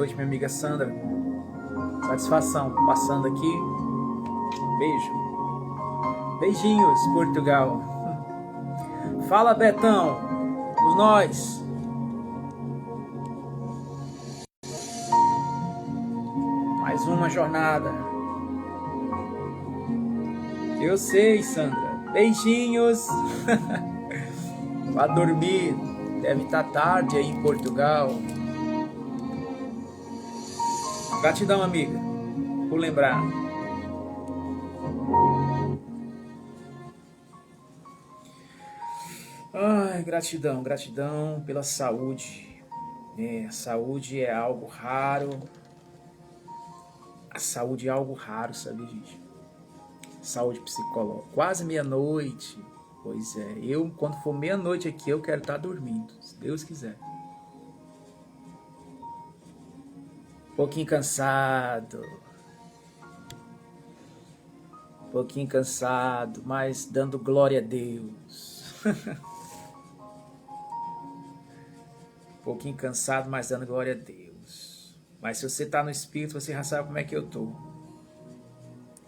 noite, minha amiga Sandra. Satisfação passando aqui. Beijo. Beijinhos, Portugal. Fala, Betão. Por nós. Mais uma jornada. Eu sei, Sandra. Beijinhos. Vá dormir. Deve estar tarde aí em Portugal. Gratidão, amiga, por lembrar. Ai, gratidão, gratidão pela saúde. A saúde é algo raro. A saúde é algo raro, sabe, gente? Saúde psicológica. Quase meia-noite. Pois é, quando for meia-noite aqui, eu quero estar dormindo, se Deus quiser. Um pouquinho cansado, mas dando glória a Deus. Um pouquinho cansado, mas dando glória a Deus. Mas se você está no Espírito, você já sabe como é que eu estou.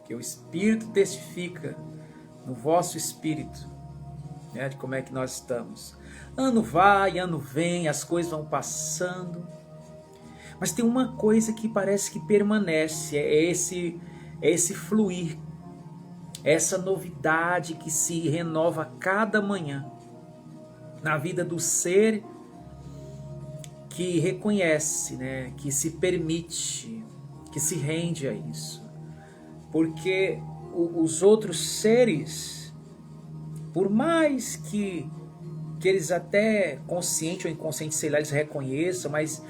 Que o Espírito testifica no vosso Espírito, né, de como é que nós estamos. Ano vai, ano vem, as coisas vão passando. Mas tem uma coisa que parece que permanece, é esse fluir, essa novidade que se renova a cada manhã na vida do ser que reconhece, né, que se permite, que se rende a isso. Porque os outros seres, por mais que eles até consciente ou inconsciente, sei lá, eles reconheçam, mas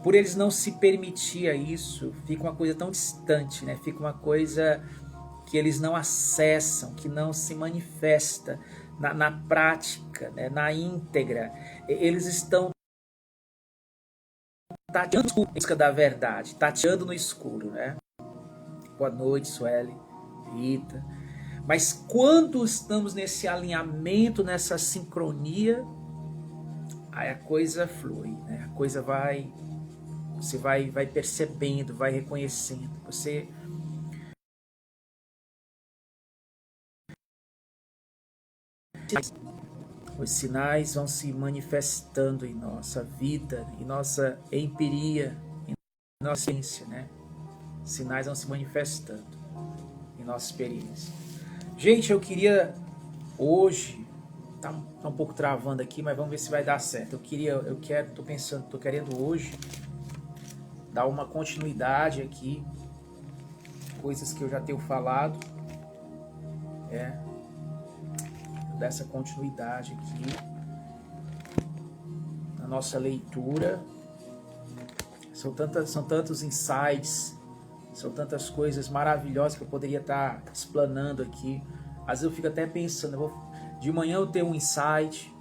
por eles não se permitir a isso, fica uma coisa tão distante, né? Fica uma coisa que eles não acessam, que não se manifesta na prática, né? Na íntegra. Eles estão tateando em busca da verdade, tateando no escuro, né? Boa noite, Sueli, Rita. Mas quando estamos nesse alinhamento, nessa sincronia, aí a coisa flui, né? A coisa você vai percebendo, vai reconhecendo. Os sinais vão se manifestando em nossa vida, em nossa empiria, em nossa ciência, né? Sinais vão se manifestando em nossa experiência. Gente, eu queria hoje, tá um pouco travando aqui, mas vamos ver se vai dar certo. Tô querendo hoje dar uma continuidade aqui, coisas que eu já tenho falado, dessa continuidade aqui na nossa leitura. São tantos insights, são tantas coisas maravilhosas que eu poderia estar explanando aqui. Às vezes eu fico até pensando, de manhã eu tenho um insight,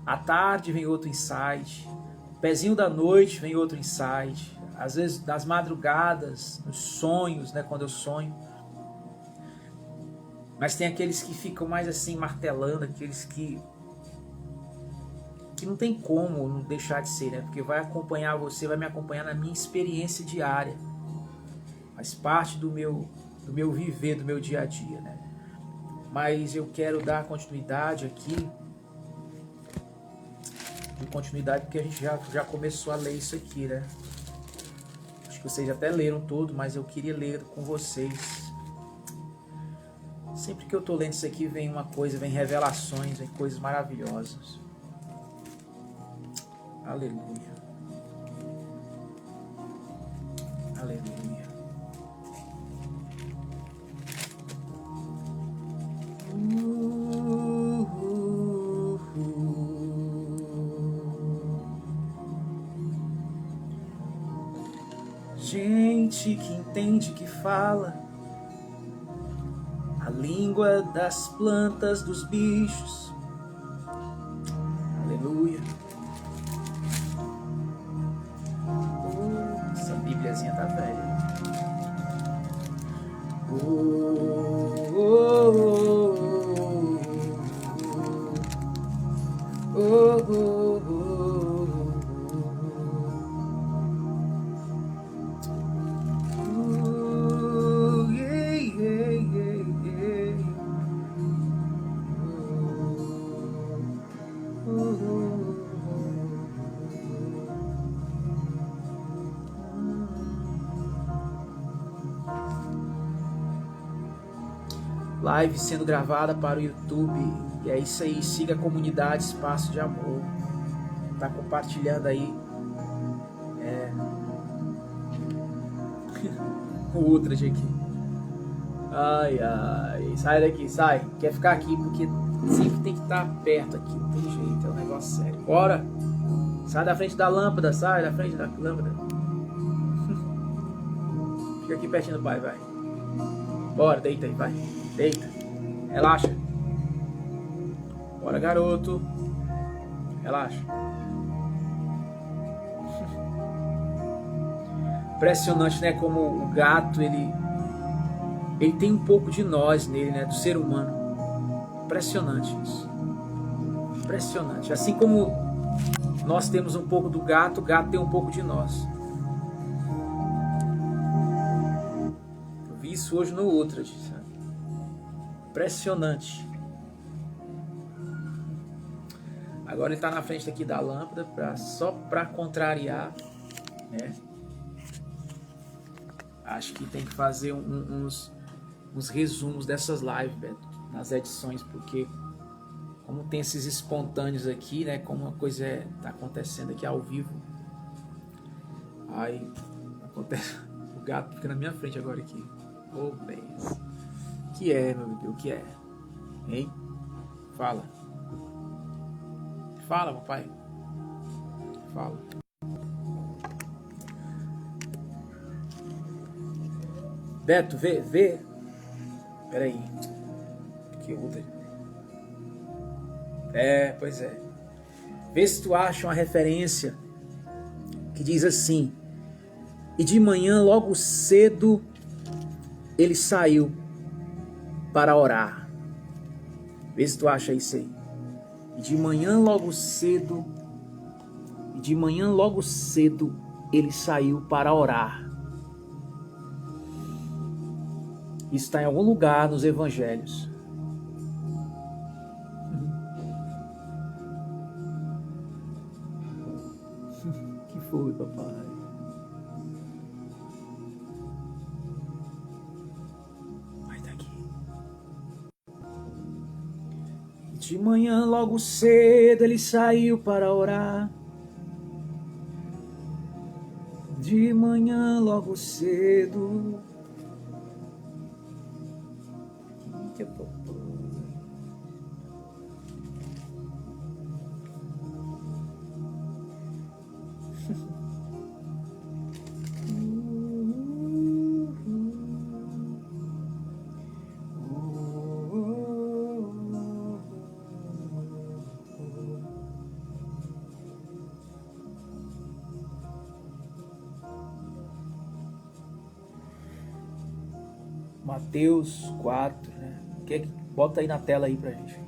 à tarde vem outro insight, pezinho da noite vem outro insight, às vezes nas madrugadas, nos sonhos, né, quando eu sonho. Mas tem aqueles que ficam mais assim martelando, aqueles que não tem como não deixar de ser, né? Porque vai acompanhar você, vai me acompanhar na minha experiência diária. Faz parte do meu viver, do meu dia a dia, né? Mas eu quero dar continuidade aqui. Porque a gente já começou a ler isso aqui, né? Acho que vocês até leram tudo, mas eu queria ler com vocês. Sempre que eu tô lendo isso aqui, vem uma coisa, vem revelações, vem coisas maravilhosas. Aleluia. Aleluia. Gente que entende, que fala a língua das plantas, dos bichos. Aleluia. Essa Bíbliazinha tá velha. Live sendo gravada para o YouTube. E é isso aí. Siga a comunidade Espaço de Amor. Tá compartilhando aí. O Ultraje aqui. Ai, ai. Sai daqui, sai. Quer ficar aqui porque sempre tem que estar perto aqui. Não tem jeito. É um negócio sério. Bora. Sai da frente da lâmpada. Sai da frente da lâmpada. Fica aqui pertinho do pai, vai. Bora, deita aí, vai. Deita. Relaxa. Bora, garoto. Relaxa. Impressionante, né? Como o gato, ele tem um pouco de nós nele, né? Do ser humano. Impressionante isso. Impressionante. Assim como nós temos um pouco do gato, o gato tem um pouco de nós. Eu vi isso hoje no Ultraje, sabe? Impressionante. Agora ele está na frente aqui da lâmpada só para contrariar, né? Acho que tem que fazer uns resumos dessas lives, Beto, nas edições, porque como tem esses espontâneos aqui, né? Como a coisa tá acontecendo aqui ao vivo, aí acontece. O gato fica na minha frente agora aqui. Oh, beleza. O que é, meu Deus? O que é? Hein? Fala. Fala, papai. Fala. Beto, vê. Peraí. Que outra. Pois é. Vê se tu acha uma referência que diz assim: e de manhã logo cedo ele saiu para orar. Vê se tu acha isso aí. E de manhã logo cedo ele saiu para orar. Isso está em algum lugar nos evangelhos. Que foi, papai? Vai daqui. De manhã logo cedo ele saiu para orar. De manhã logo cedo. Que papai. Mateus 4, né? Bota aí na tela aí pra gente.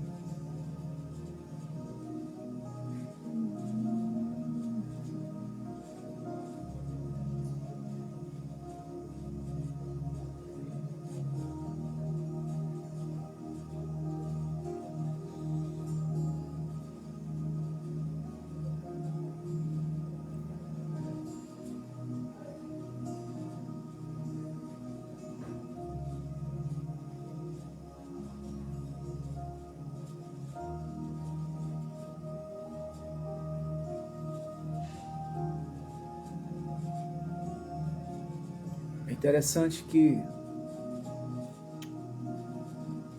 É interessante que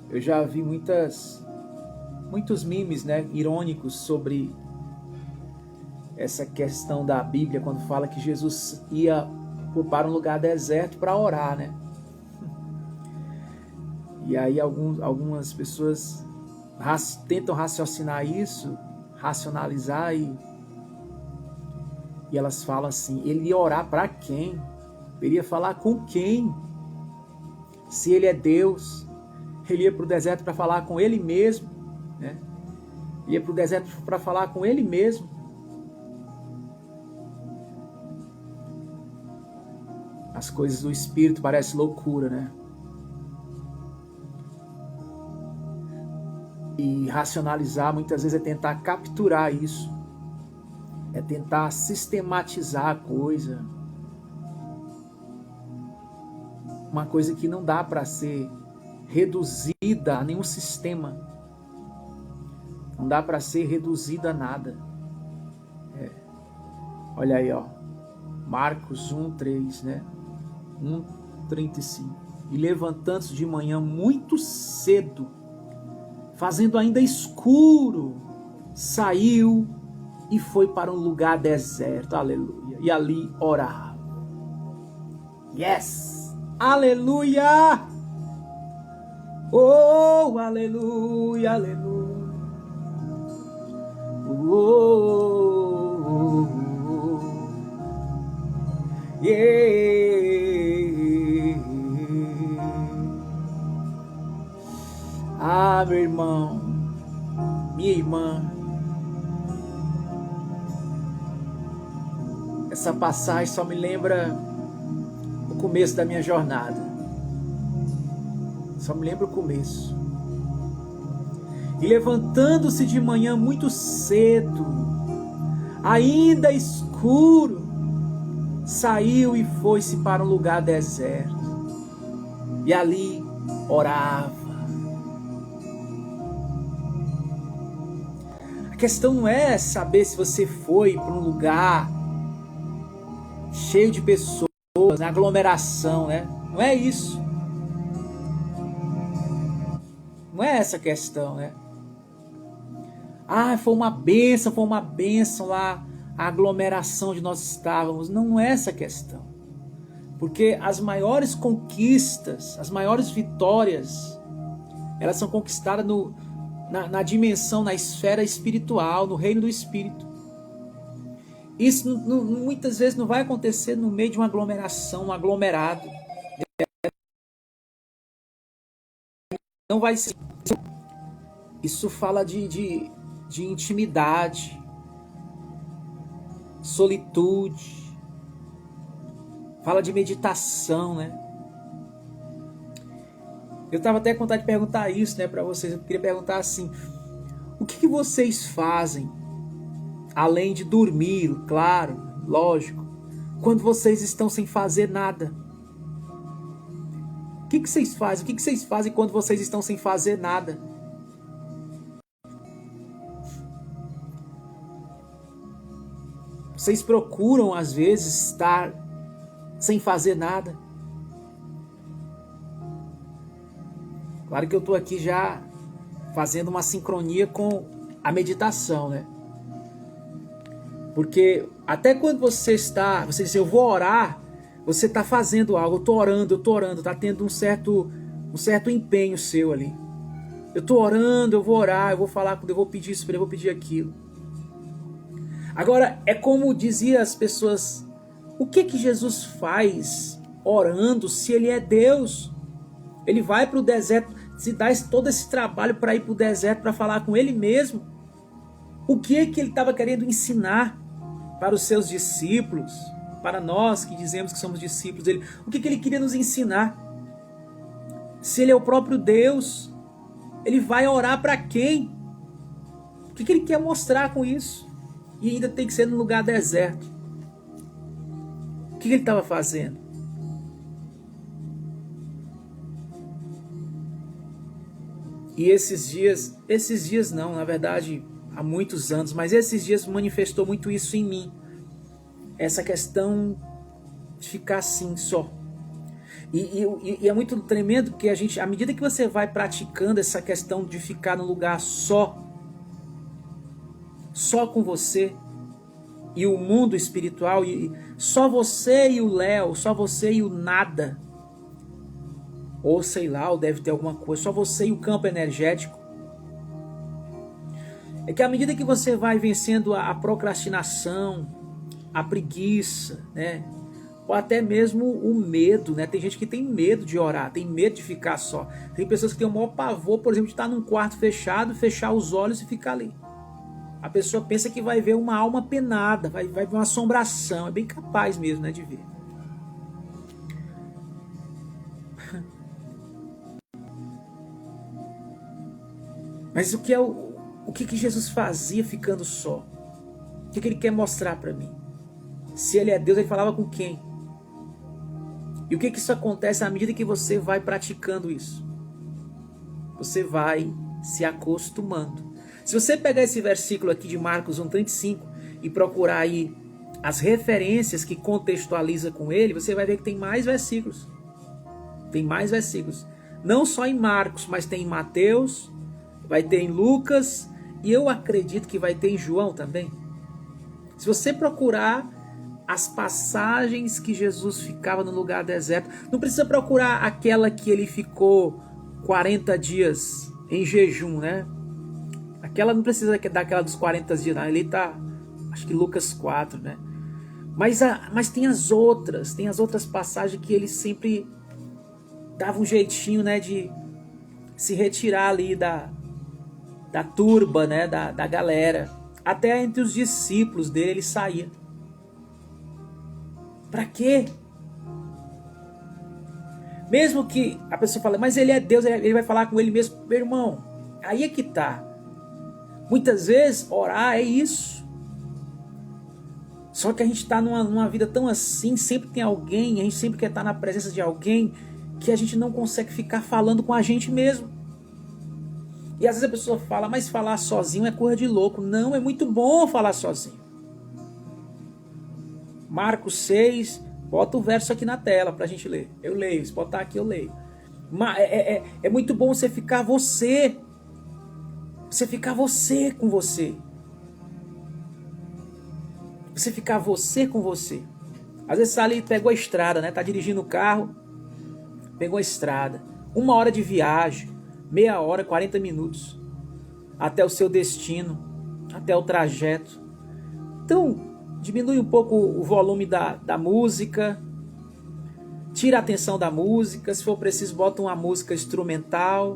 eu já vi muitos memes, né, irônicos sobre essa questão da Bíblia, quando fala que Jesus ia para um lugar deserto para orar, né? E aí algumas pessoas tentam raciocinar isso, racionalizar, e elas falam assim: ele ia orar para quem? Ele ia falar com quem? Se ele é Deus, ele ia para o deserto para falar com ele mesmo, né? Ia para o deserto para falar com ele mesmo. As coisas do Espírito parecem loucura, né? E racionalizar muitas vezes é tentar capturar isso, é tentar sistematizar a coisa. Uma coisa que não dá para ser reduzida a nenhum sistema. Não dá para ser reduzida a nada. Olha aí, ó. Marcos 1:3, né? 1:35. E levantando-se de manhã muito cedo, fazendo ainda escuro, saiu e foi para um lugar deserto. Aleluia. E ali orava. Yes! Aleluia! Oh, aleluia, aleluia. Oh, oh, oh. Yeah. Ah, meu irmão, minha irmã, essa passagem só me lembra o começo da minha jornada. Só me lembra o começo. E levantando-se de manhã muito cedo, ainda escuro, saiu e foi-se para um lugar deserto. E ali orava. A questão não é saber se você foi para um lugar cheio de pessoas, na aglomeração, né? Não é isso. Não é essa a questão, né? Ah, foi uma bênção lá, a aglomeração onde nós estávamos. Não é essa a questão. Porque as maiores conquistas, as maiores vitórias, elas são conquistadas na dimensão, na esfera espiritual, no reino do Espírito. Isso muitas vezes não vai acontecer no meio de uma aglomeração, um aglomerado. Não vai ser. Isso fala de intimidade, solitude, fala de meditação, né? Eu estava até com vontade de perguntar isso, né, para vocês. Eu queria perguntar assim: o que vocês fazem, além de dormir, claro, lógico, quando vocês estão sem fazer nada? O que vocês fazem? O que vocês fazem quando vocês estão sem fazer nada? Vocês procuram, às vezes, estar sem fazer nada? Claro que eu estou aqui já fazendo uma sincronia com a meditação, né? Porque até quando você diz, eu vou orar, você está fazendo algo, eu estou orando, está tendo um certo empenho seu ali. Eu estou orando, eu vou orar, eu vou falar, eu vou pedir isso, eu vou pedir aquilo. Agora, é como diziam as pessoas, o que Jesus faz orando se ele é Deus? Ele vai para o deserto, se dá todo esse trabalho para ir para o deserto, para falar com ele mesmo. O que ele estava querendo ensinar para os seus discípulos, para nós que dizemos que somos discípulos dele? O que ele queria nos ensinar? Se ele é o próprio Deus, ele vai orar para quem? O que ele quer mostrar com isso? E ainda tem que ser num lugar deserto. O que ele estava fazendo? E esses dias não, na verdade, há muitos anos, mas esses dias manifestou muito isso em mim. Essa questão de ficar assim só. E é muito tremendo, porque à medida que você vai praticando essa questão de ficar num lugar só com você e o mundo espiritual, e só você e o Léo, só você e o nada, ou sei lá, ou deve ter alguma coisa, só você e o campo energético. É que à medida que você vai vencendo a procrastinação, a preguiça, né, ou até mesmo o medo, né? Tem gente que tem medo de orar, tem medo de ficar só. Tem pessoas que têm o maior pavor, por exemplo, de estar num quarto fechado, fechar os olhos e ficar ali. A pessoa pensa que vai ver uma alma penada, vai ver uma assombração. É bem capaz mesmo, né, de ver. Mas o que Jesus fazia ficando só? O que ele quer mostrar para mim? Se ele é Deus, ele falava com quem? E o que isso acontece à medida que você vai praticando isso? Você vai se acostumando. Se você pegar esse versículo aqui de Marcos 1,35 e procurar aí as referências que contextualiza com ele, você vai ver que tem mais versículos. Tem mais versículos. Não só em Marcos, mas tem em Mateus, vai ter em Lucas, e eu acredito que vai ter em João também. Se você procurar as passagens que Jesus ficava no lugar deserto, não precisa procurar aquela que ele ficou 40 dias em jejum, né? Aquela não precisa daquela dos 40 dias, não. Ele tá, acho que Lucas 4, né? Mas tem as outras passagens que ele sempre dava um jeitinho, né, de se retirar ali da turba, né, da galera. Até entre os discípulos dele ele saía. Para quê? Mesmo que a pessoa fale, mas ele é Deus, ele vai falar com ele mesmo. Meu irmão, aí é que tá. Muitas vezes orar é isso. Só que a gente está numa vida tão assim, sempre tem alguém, a gente sempre quer estar na presença de alguém, que a gente não consegue ficar falando com a gente mesmo. E às vezes a pessoa fala, mas falar sozinho é coisa de louco. Não, é muito bom falar sozinho. Marcos 6, bota o verso aqui na tela para a gente ler. Eu leio, se botar aqui eu leio. É muito bom você ficar você. Você ficar você com você. Você ficar você com você. Às vezes você ali pegou a estrada, né? Tá dirigindo o carro, pegou a estrada. 1 hora de viagem, meia hora, 40 minutos. Até o seu destino, até o trajeto. Então, diminui um pouco o volume da música. Tira a atenção da música. Se for preciso, bota uma música instrumental.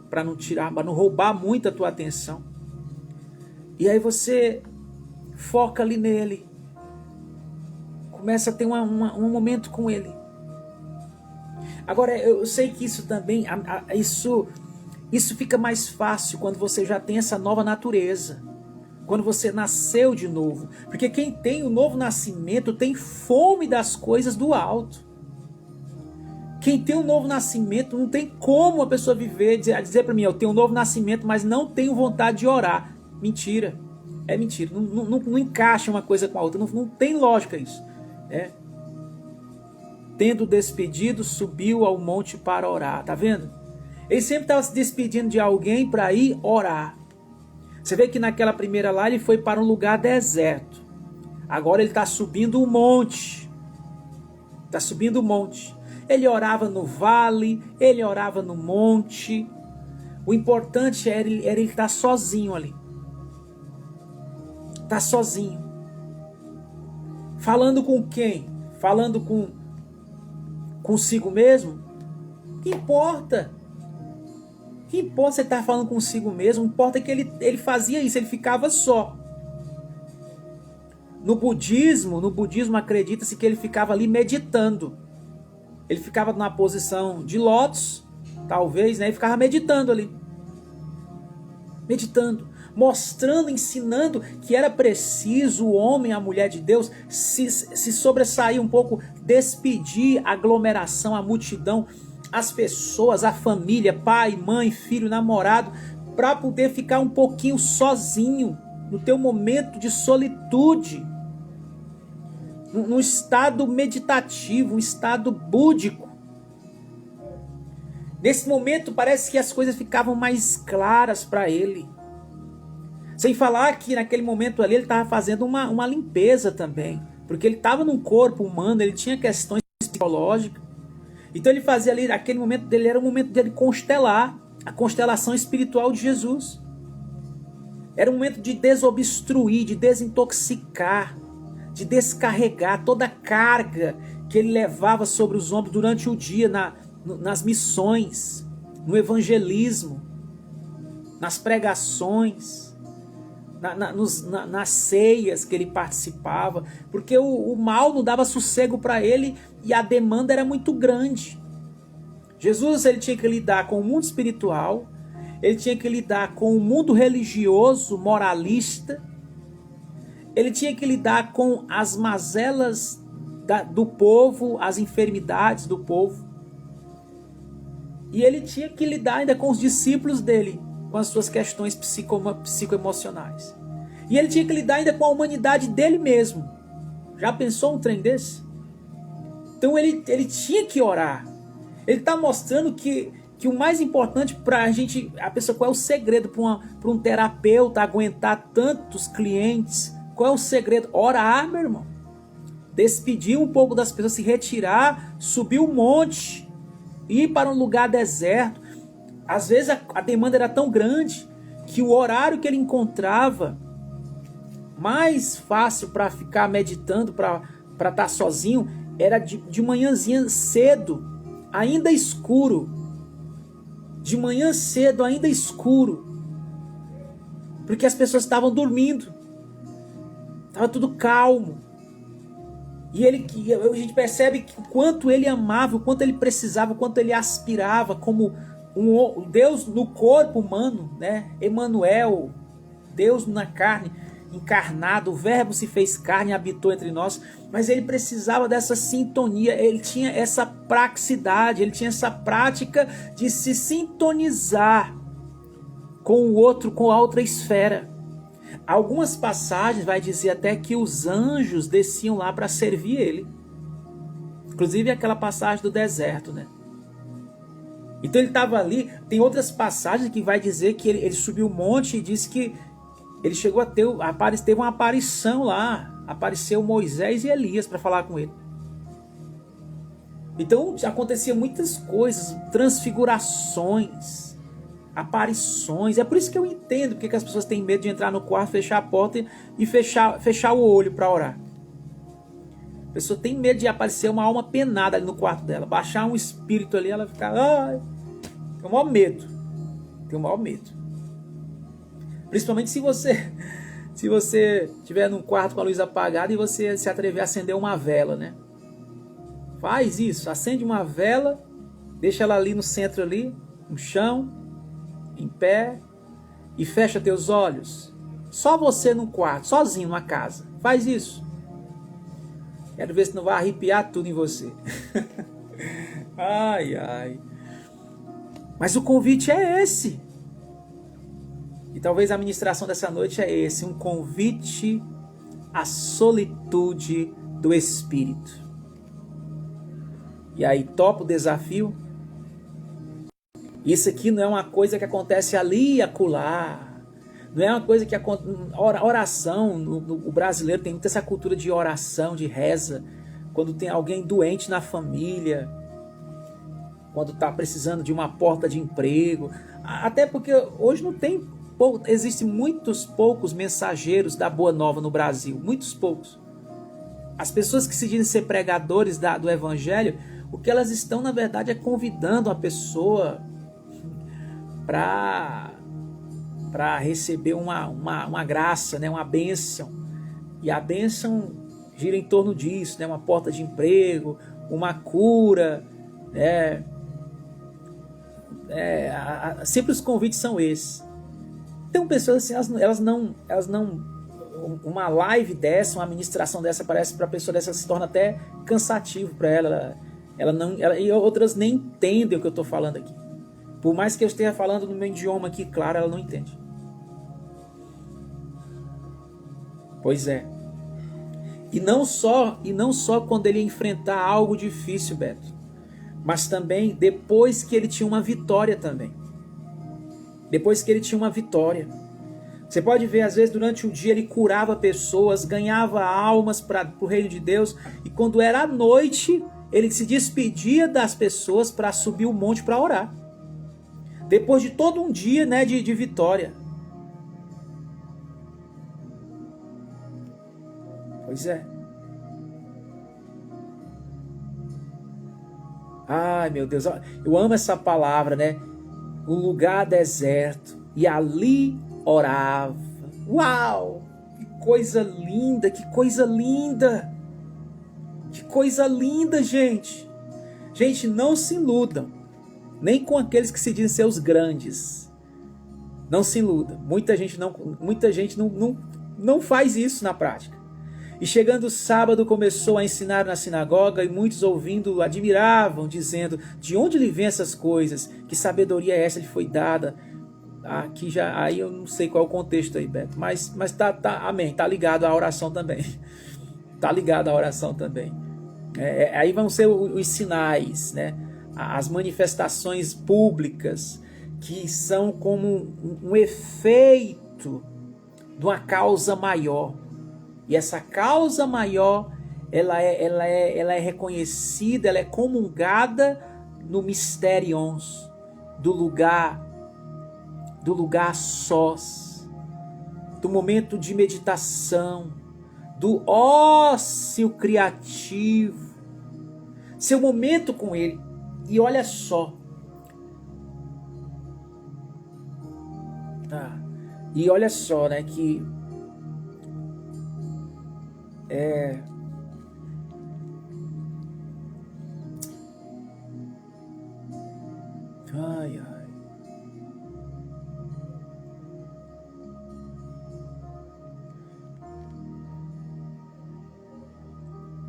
Para não roubar muito a tua atenção. E aí você foca ali nele. Começa a ter um momento com ele. Agora, eu sei que isso também, isso fica mais fácil quando você já tem essa nova natureza. Quando você nasceu de novo. Porque quem tem o novo nascimento tem fome das coisas do alto. Quem tem um novo nascimento, não tem como a pessoa dizer para mim, eu tenho um novo nascimento, mas não tenho vontade de orar. Mentira. É mentira. Não encaixa uma coisa com a outra. Não tem lógica isso. Tendo despedido, subiu ao monte para orar. Tá vendo? Ele sempre estava se despedindo de alguém para ir orar. Você vê que naquela primeira lá ele foi para um lugar deserto. Agora ele está subindo um monte. Está subindo um monte. Ele orava no vale, ele orava no monte. O importante era ele estar sozinho ali. Está sozinho. Falando com quem? Falando consigo mesmo? Que importa? Que importa se ele está falando consigo mesmo? O que importa é que ele fazia isso, ele ficava só. No budismo acredita-se que ele ficava ali meditando. Ele ficava numa posição de lótus, talvez, né? Ele ficava meditando ali. Meditando. Mostrando, ensinando que era preciso o homem e a mulher de Deus se sobressair um pouco, despedir a aglomeração, a multidão, as pessoas, a família, pai, mãe, filho, namorado, para poder ficar um pouquinho sozinho, no teu momento de solitude. Num estado meditativo, um estado búdico. Nesse momento parece que as coisas ficavam mais claras para ele. Sem falar que naquele momento ali ele estava fazendo uma limpeza também. Porque ele estava num corpo humano, ele tinha questões psicológicas. Então ele fazia ali, aquele momento dele era o momento dele constelar, a constelação espiritual de Jesus. Era um momento de desobstruir, de desintoxicar, de descarregar toda a carga que ele levava sobre os ombros durante o dia, nas missões, no evangelismo, nas pregações, nas ceias que ele participava, porque o mal não dava sossego para ele e a demanda era muito grande. Jesus, ele tinha que lidar com o mundo espiritual, ele tinha que lidar com o mundo religioso, moralista, ele tinha que lidar com as mazelas do povo, as enfermidades do povo, e ele tinha que lidar ainda com os discípulos dele, com as suas questões psicoemocionais. E ele tinha que lidar ainda com a humanidade dele mesmo. Já pensou um trem desse? Então ele tinha que orar. Ele está mostrando que o mais importante para a pessoa, qual é o segredo para um terapeuta aguentar tantos clientes? Qual é o segredo? Orar, meu irmão. Despedir um pouco das pessoas, se retirar, subir um monte, ir para um lugar deserto. Às vezes a demanda era tão grande que o horário que ele encontrava mais fácil para ficar meditando, para estar sozinho, era de manhãzinha cedo, ainda escuro. De manhã cedo, ainda escuro. Porque as pessoas estavam dormindo. Estava tudo calmo. E a gente percebe que o quanto ele amava, o quanto ele precisava, o quanto ele aspirava como um Deus no corpo humano, né? Emanuel, Deus na carne, encarnado, o verbo se fez carne e habitou entre nós, mas ele precisava dessa sintonia, ele tinha essa praxicidade, ele tinha essa prática de se sintonizar com o outro, com a outra esfera. Algumas passagens vai dizer até que os anjos desciam lá para servir ele. Inclusive aquela passagem do deserto, né? Então ele estava ali. Tem outras passagens que vai dizer que ele subiu um monte e disse que ele chegou a teve uma aparição lá. Apareceu Moisés e Elias para falar com ele. Então acontecia muitas coisas, transfigurações, aparições. É por isso que eu entendo porque as pessoas têm medo de entrar no quarto, fechar a porta e fechar o olho para orar. A pessoa tem medo de aparecer uma alma penada ali no quarto dela, baixar um espírito ali, ela ficar, tem o maior medo. Tem o maior medo. Principalmente se você estiver num quarto com a luz apagada e você se atrever a acender uma vela, né? Faz isso, acende uma vela, deixa ela ali no centro ali, no chão, em pé, e fecha teus olhos. Só você num quarto, sozinho numa casa. Faz isso. Quero ver se não vai arrepiar tudo em você. Ai, ai. Mas o convite é esse. E talvez a ministração dessa noite é esse. Um convite à solitude do Espírito. E aí, topa o desafio? Isso aqui não é uma coisa que acontece ali e acolá. Não é uma coisa que acontece. Oração, o brasileiro tem muita essa cultura de oração, de reza. Quando tem alguém doente na família, quando está precisando de uma porta de emprego. Até porque hoje não tem. Existem muitos poucos mensageiros da Boa Nova no Brasil. Muitos poucos. As pessoas que se dizem ser pregadores do Evangelho, o que elas estão, na verdade, é convidando a pessoa para receber uma graça, né? Uma bênção. E a bênção gira em torno disso, né? Uma porta de emprego, uma cura, né? Sempre os convites são esses. Então pessoas assim, elas não, uma live dessa, uma ministração dessa, parece para a pessoa dessa se torna até cansativo para ela. E outras nem entendem o que eu estou falando aqui. Por mais que eu esteja falando no meu idioma aqui, claro, ela não entende. Pois é. E não só quando ele ia enfrentar algo difícil, Beto, mas também depois que ele tinha uma vitória também. Depois que ele tinha uma vitória. Você pode ver, às vezes, durante o dia ele curava pessoas, ganhava almas para o reino de Deus, e quando era à noite, ele se despedia das pessoas para subir o monte para orar. Depois de todo um dia, né, de vitória. Pois é. Ai, meu Deus, eu amo essa palavra, né? Um lugar deserto, e ali orava. Uau! Que coisa linda, que coisa linda! Que coisa linda, gente! Gente, não se iludam, nem com aqueles que se dizem ser os grandes. Não se iluda. Muita gente não faz isso na prática. E chegando o sábado, começou a ensinar na sinagoga, e muitos ouvindo admiravam, dizendo: de onde lhe vem essas coisas? Que sabedoria é essa lhe foi dada? Aqui já, aí eu não sei qual é o contexto aí, Beto, mas amém, tá ligado à oração também. Tá ligado à oração também. Aí vão ser os sinais, né? As manifestações públicas, que são como um efeito de uma causa maior. E essa causa maior, ela é reconhecida, ela é comungada no mysterions, do lugar sós, do momento de meditação, do ócio criativo, seu momento com ele. E olha só, né, que ai.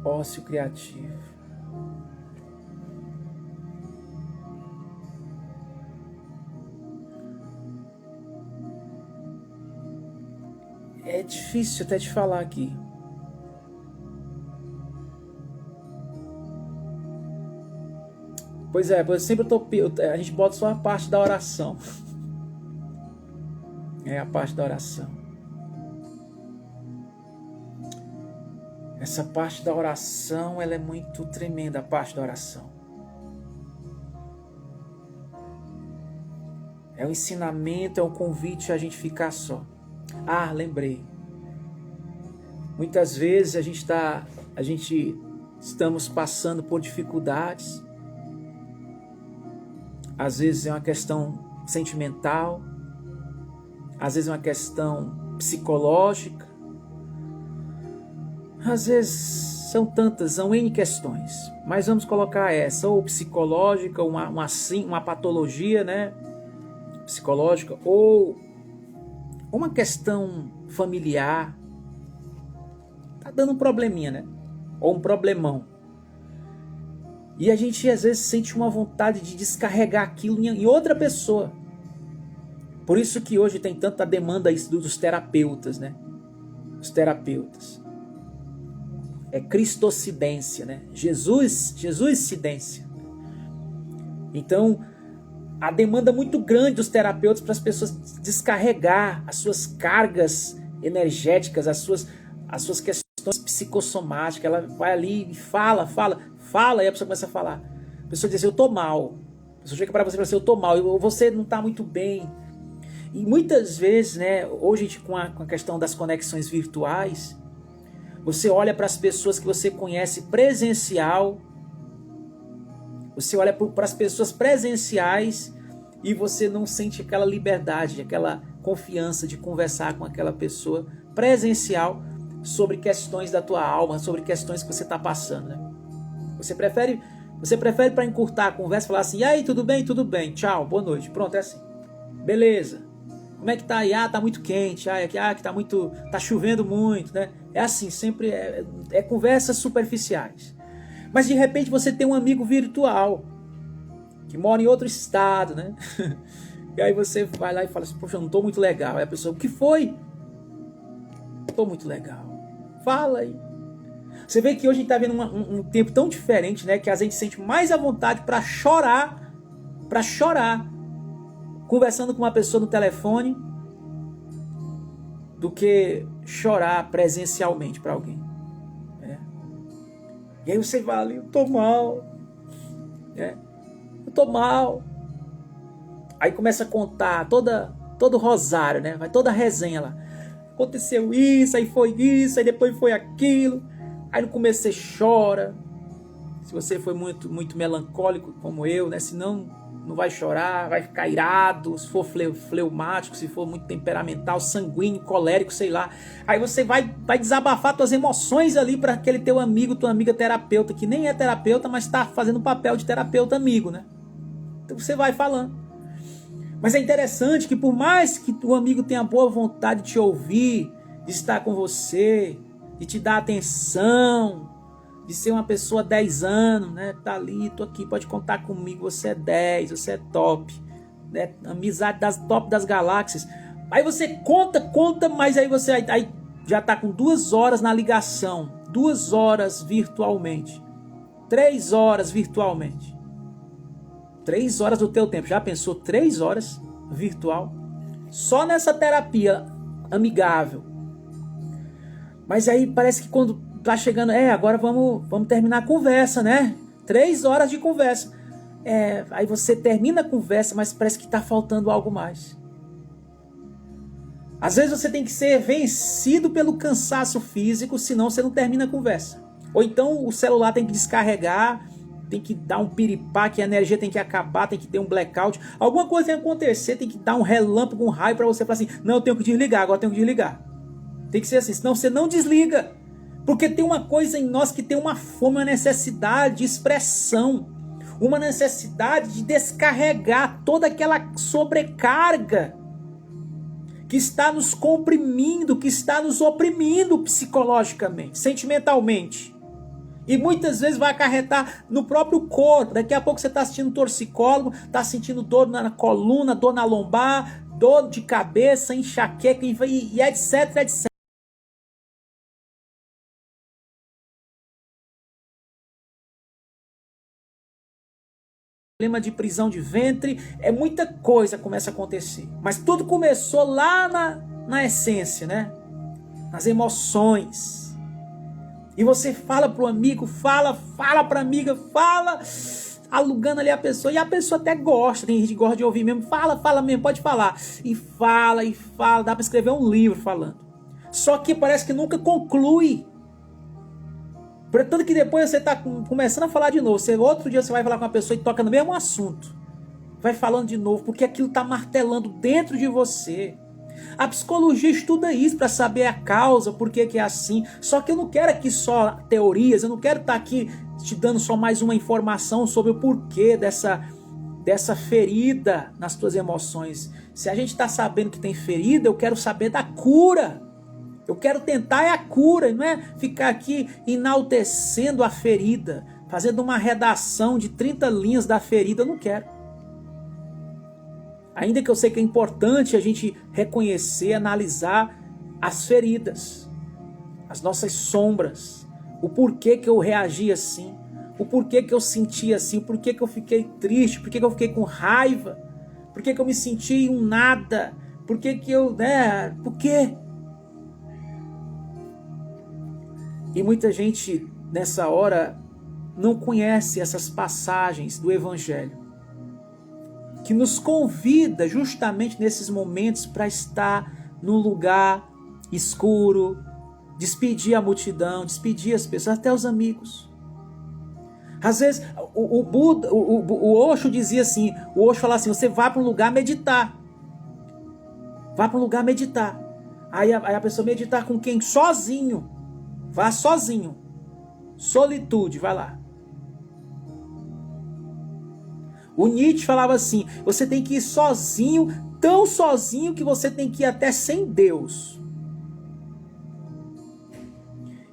Ócio criativo. É difícil até te falar aqui. Pois é, a gente bota só a parte da oração. É a parte da oração. Essa parte da oração, ela é muito tremenda, a parte da oração. É o ensinamento, é o convite a gente ficar só. Lembrei. Muitas vezes estamos passando por dificuldades. Às vezes é uma questão sentimental, às vezes é uma questão psicológica, às vezes são N questões, mas vamos colocar essa, ou psicológica, uma patologia, né, psicológica, ou uma questão familiar, tá dando um probleminha, né, ou um problemão. E a gente às vezes sente uma vontade de descarregar aquilo em outra pessoa. Por isso que hoje tem tanta demanda dos terapeutas, né? Os terapeutas. É cristocidência, né? Jesuscidência. Então, a demanda muito grande dos terapeutas para as pessoas descarregar as suas cargas energéticas, as suas questões psicossomáticas. Ela vai ali e fala, e a pessoa começa a falar. A pessoa diz assim: eu tô mal. A pessoa chega para você e fala assim: eu tô mal, você não tá muito bem. E muitas vezes, né, hoje com a questão das conexões virtuais, você olha para as pessoas que você conhece presencial, você olha para as pessoas presenciais e você não sente aquela liberdade, aquela confiança de conversar com aquela pessoa presencial sobre questões da tua alma, sobre questões que você está passando, né? Você prefere para encurtar a conversa falar assim: e aí, tudo bem? Tudo bem, tchau, boa noite. Pronto, é assim. Beleza. Como é que tá aí? Tá muito quente. Tá chovendo muito, né? É assim, sempre é conversas superficiais. Mas de repente você tem um amigo virtual que mora em outro estado, né? E aí você vai lá e fala assim: poxa, eu não tô muito legal. Aí a pessoa: o que foi? Não tô muito legal. Fala aí. Você vê que hoje a gente está vendo um tempo tão diferente, né, que a gente sente mais à vontade para chorar, conversando com uma pessoa no telefone, do que chorar presencialmente para alguém. Né? E aí você vai ali: eu tô mal, eu tô mal. Aí começa a contar todo o rosário, né? Vai toda a resenha lá. Aconteceu isso, aí foi isso, aí depois foi aquilo. Aí no começo você chora. Se você foi muito, muito melancólico como eu, né? Se não vai chorar, vai ficar irado. Se for fleumático, se for muito temperamental, sanguíneo, colérico, sei lá. Aí você vai desabafar suas emoções ali para aquele teu amigo, tua amiga terapeuta, que nem é terapeuta, mas está fazendo o papel de terapeuta amigo, né? Então você vai falando. Mas é interessante que por mais que o amigo tenha boa vontade de te ouvir, de estar com você, de te dar atenção, de ser uma pessoa 10 anos, né? Tá ali, tô aqui, pode contar comigo, você é 10, você é top, né? Amizade das top das galáxias. Aí você conta, mas aí você aí já tá com 2 horas na ligação, 2 horas virtualmente, 3 horas virtualmente. 3 horas do teu tempo. Já pensou 3 horas virtual? Só nessa terapia amigável. Mas aí parece que quando tá chegando, agora vamos terminar a conversa, né? 3 horas de conversa. Aí você termina a conversa, mas parece que tá faltando algo mais. Às vezes você tem que ser vencido pelo cansaço físico, senão você não termina a conversa. Ou então o celular tem que descarregar, tem que dar um piripá, que a energia tem que acabar, tem que ter um blackout. Alguma coisa tem que acontecer, tem que dar um relâmpago, um raio para você falar assim, não, eu tenho que desligar, agora eu tenho que desligar. Tem que ser assim, senão você não desliga. Porque tem uma coisa em nós que tem uma fome, uma necessidade de expressão, uma necessidade de descarregar toda aquela sobrecarga que está nos comprimindo, que está nos oprimindo psicologicamente, sentimentalmente. E muitas vezes vai acarretar no próprio corpo. Daqui a pouco você está assistindo torcicólogo, está sentindo dor na coluna, dor na lombar, dor de cabeça, enxaqueca e etc, etc. Problema de prisão de ventre, muita coisa começa a acontecer. Mas tudo começou lá na essência, né? Nas emoções. E você fala pro amigo, fala pra amiga, fala, alugando ali a pessoa. E a pessoa até gosta, tem gente que gosta de ouvir mesmo. Fala mesmo, pode falar. E fala, dá pra escrever um livro falando. Só que parece que nunca conclui. Portanto que depois você tá começando a falar de novo. Outro dia você vai falar com uma pessoa e toca no mesmo assunto. Vai falando de novo, porque aquilo tá martelando dentro de você. A psicologia estuda isso para saber a causa, por que é assim. Só que eu não quero aqui só teorias, eu não quero estar aqui te dando só mais uma informação sobre o porquê dessa ferida nas tuas emoções. Se a gente está sabendo que tem ferida, eu quero saber da cura. Eu quero tentar a cura, não é ficar aqui enaltecendo a ferida, fazendo uma redação de 30 linhas da ferida, eu não quero. Ainda que eu sei que é importante a gente reconhecer, analisar as feridas, as nossas sombras, o porquê que eu reagi assim, o porquê que eu senti assim, o porquê que eu fiquei triste, porquê que eu fiquei com raiva, porquê que eu me senti um nada, porquê que eu, por quê? E muita gente nessa hora não conhece essas passagens do Evangelho, que nos convida justamente nesses momentos para estar num lugar escuro, despedir a multidão, despedir as pessoas, até os amigos. Às vezes o Buda, o Osho dizia assim, o Osho falava assim, você vá para um lugar meditar. Vá para um lugar meditar. Aí a pessoa meditar com quem? Sozinho. Vá sozinho. Solitude, vai lá. O Nietzsche falava assim, você tem que ir sozinho, tão sozinho que você tem que ir até sem Deus.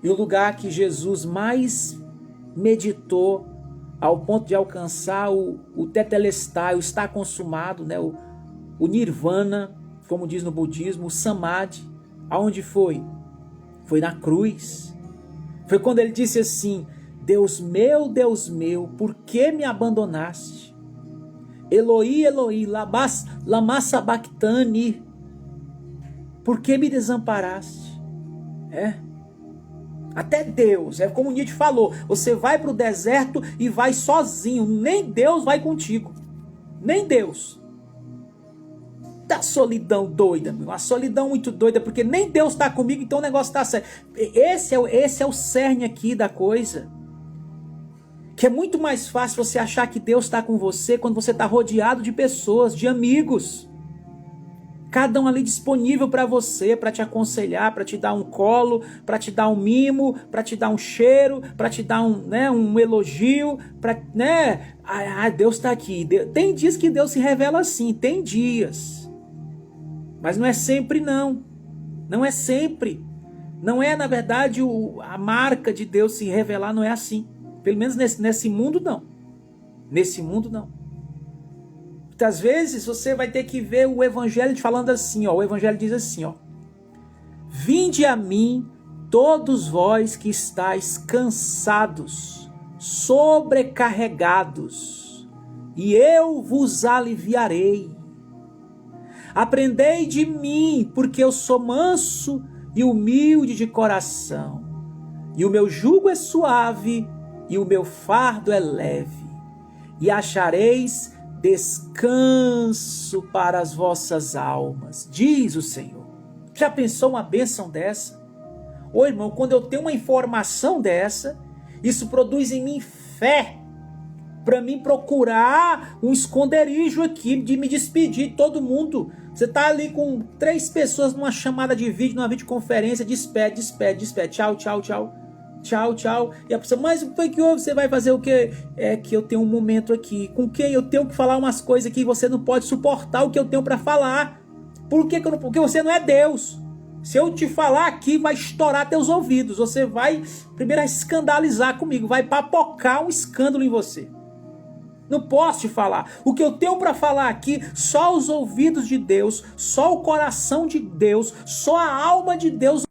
E o lugar que Jesus mais meditou, ao ponto de alcançar o tetelestai, o estar consumado, né? o nirvana, como diz no budismo, o samadhi, aonde foi? Foi na cruz. Foi quando ele disse assim, Deus meu, por que me abandonaste? Eloi, Eloi, lama sabachthani, por que me desamparaste? Até Deus, como Nietzsche falou, você vai para o deserto e vai sozinho, nem Deus vai contigo, nem Deus. Da solidão doida, uma solidão muito doida, porque nem Deus está comigo, então o negócio está sério. Esse é o cerne aqui da coisa. Que é muito mais fácil você achar que Deus está com você quando você está rodeado de pessoas, de amigos. Cada um ali disponível para você, para te aconselhar, para te dar um colo, para te dar um mimo, para te dar um cheiro, para te dar um elogio, Deus está aqui. Tem dias que Deus se revela assim, tem dias. Mas não é sempre não. Não é sempre. Não é, na verdade, a marca de Deus se revelar não é assim. Pelo menos nesse mundo não. Nesse mundo não. Muitas vezes você vai ter que ver o evangelho falando assim, ó. O evangelho diz assim, ó: vinde a mim, todos vós que estáis cansados, sobrecarregados, e eu vos aliviarei. Aprendei de mim, porque eu sou manso e humilde de coração, e o meu jugo é suave e o meu fardo é leve, e achareis descanso para as vossas almas, diz o Senhor. Já pensou uma bênção dessa? Ô irmão, quando eu tenho uma informação dessa, isso produz em mim fé, para mim procurar um esconderijo aqui, de me despedir de todo mundo. Você tá ali com 3 pessoas numa chamada de vídeo, numa videoconferência, despede, tchau, tchau, tchau. Tchau, tchau. E a pessoa, mas o que houve? Você vai fazer o quê? É que eu tenho um momento aqui. Com quem eu tenho que falar umas coisas que você não pode suportar o que eu tenho para falar. Por que eu não? Porque você não é Deus. Se eu te falar aqui, vai estourar teus ouvidos. Você vai, primeiro, escandalizar comigo. Vai papocar um escândalo em você. Não posso te falar. O que eu tenho para falar aqui, só os ouvidos de Deus, só o coração de Deus, só a alma de Deus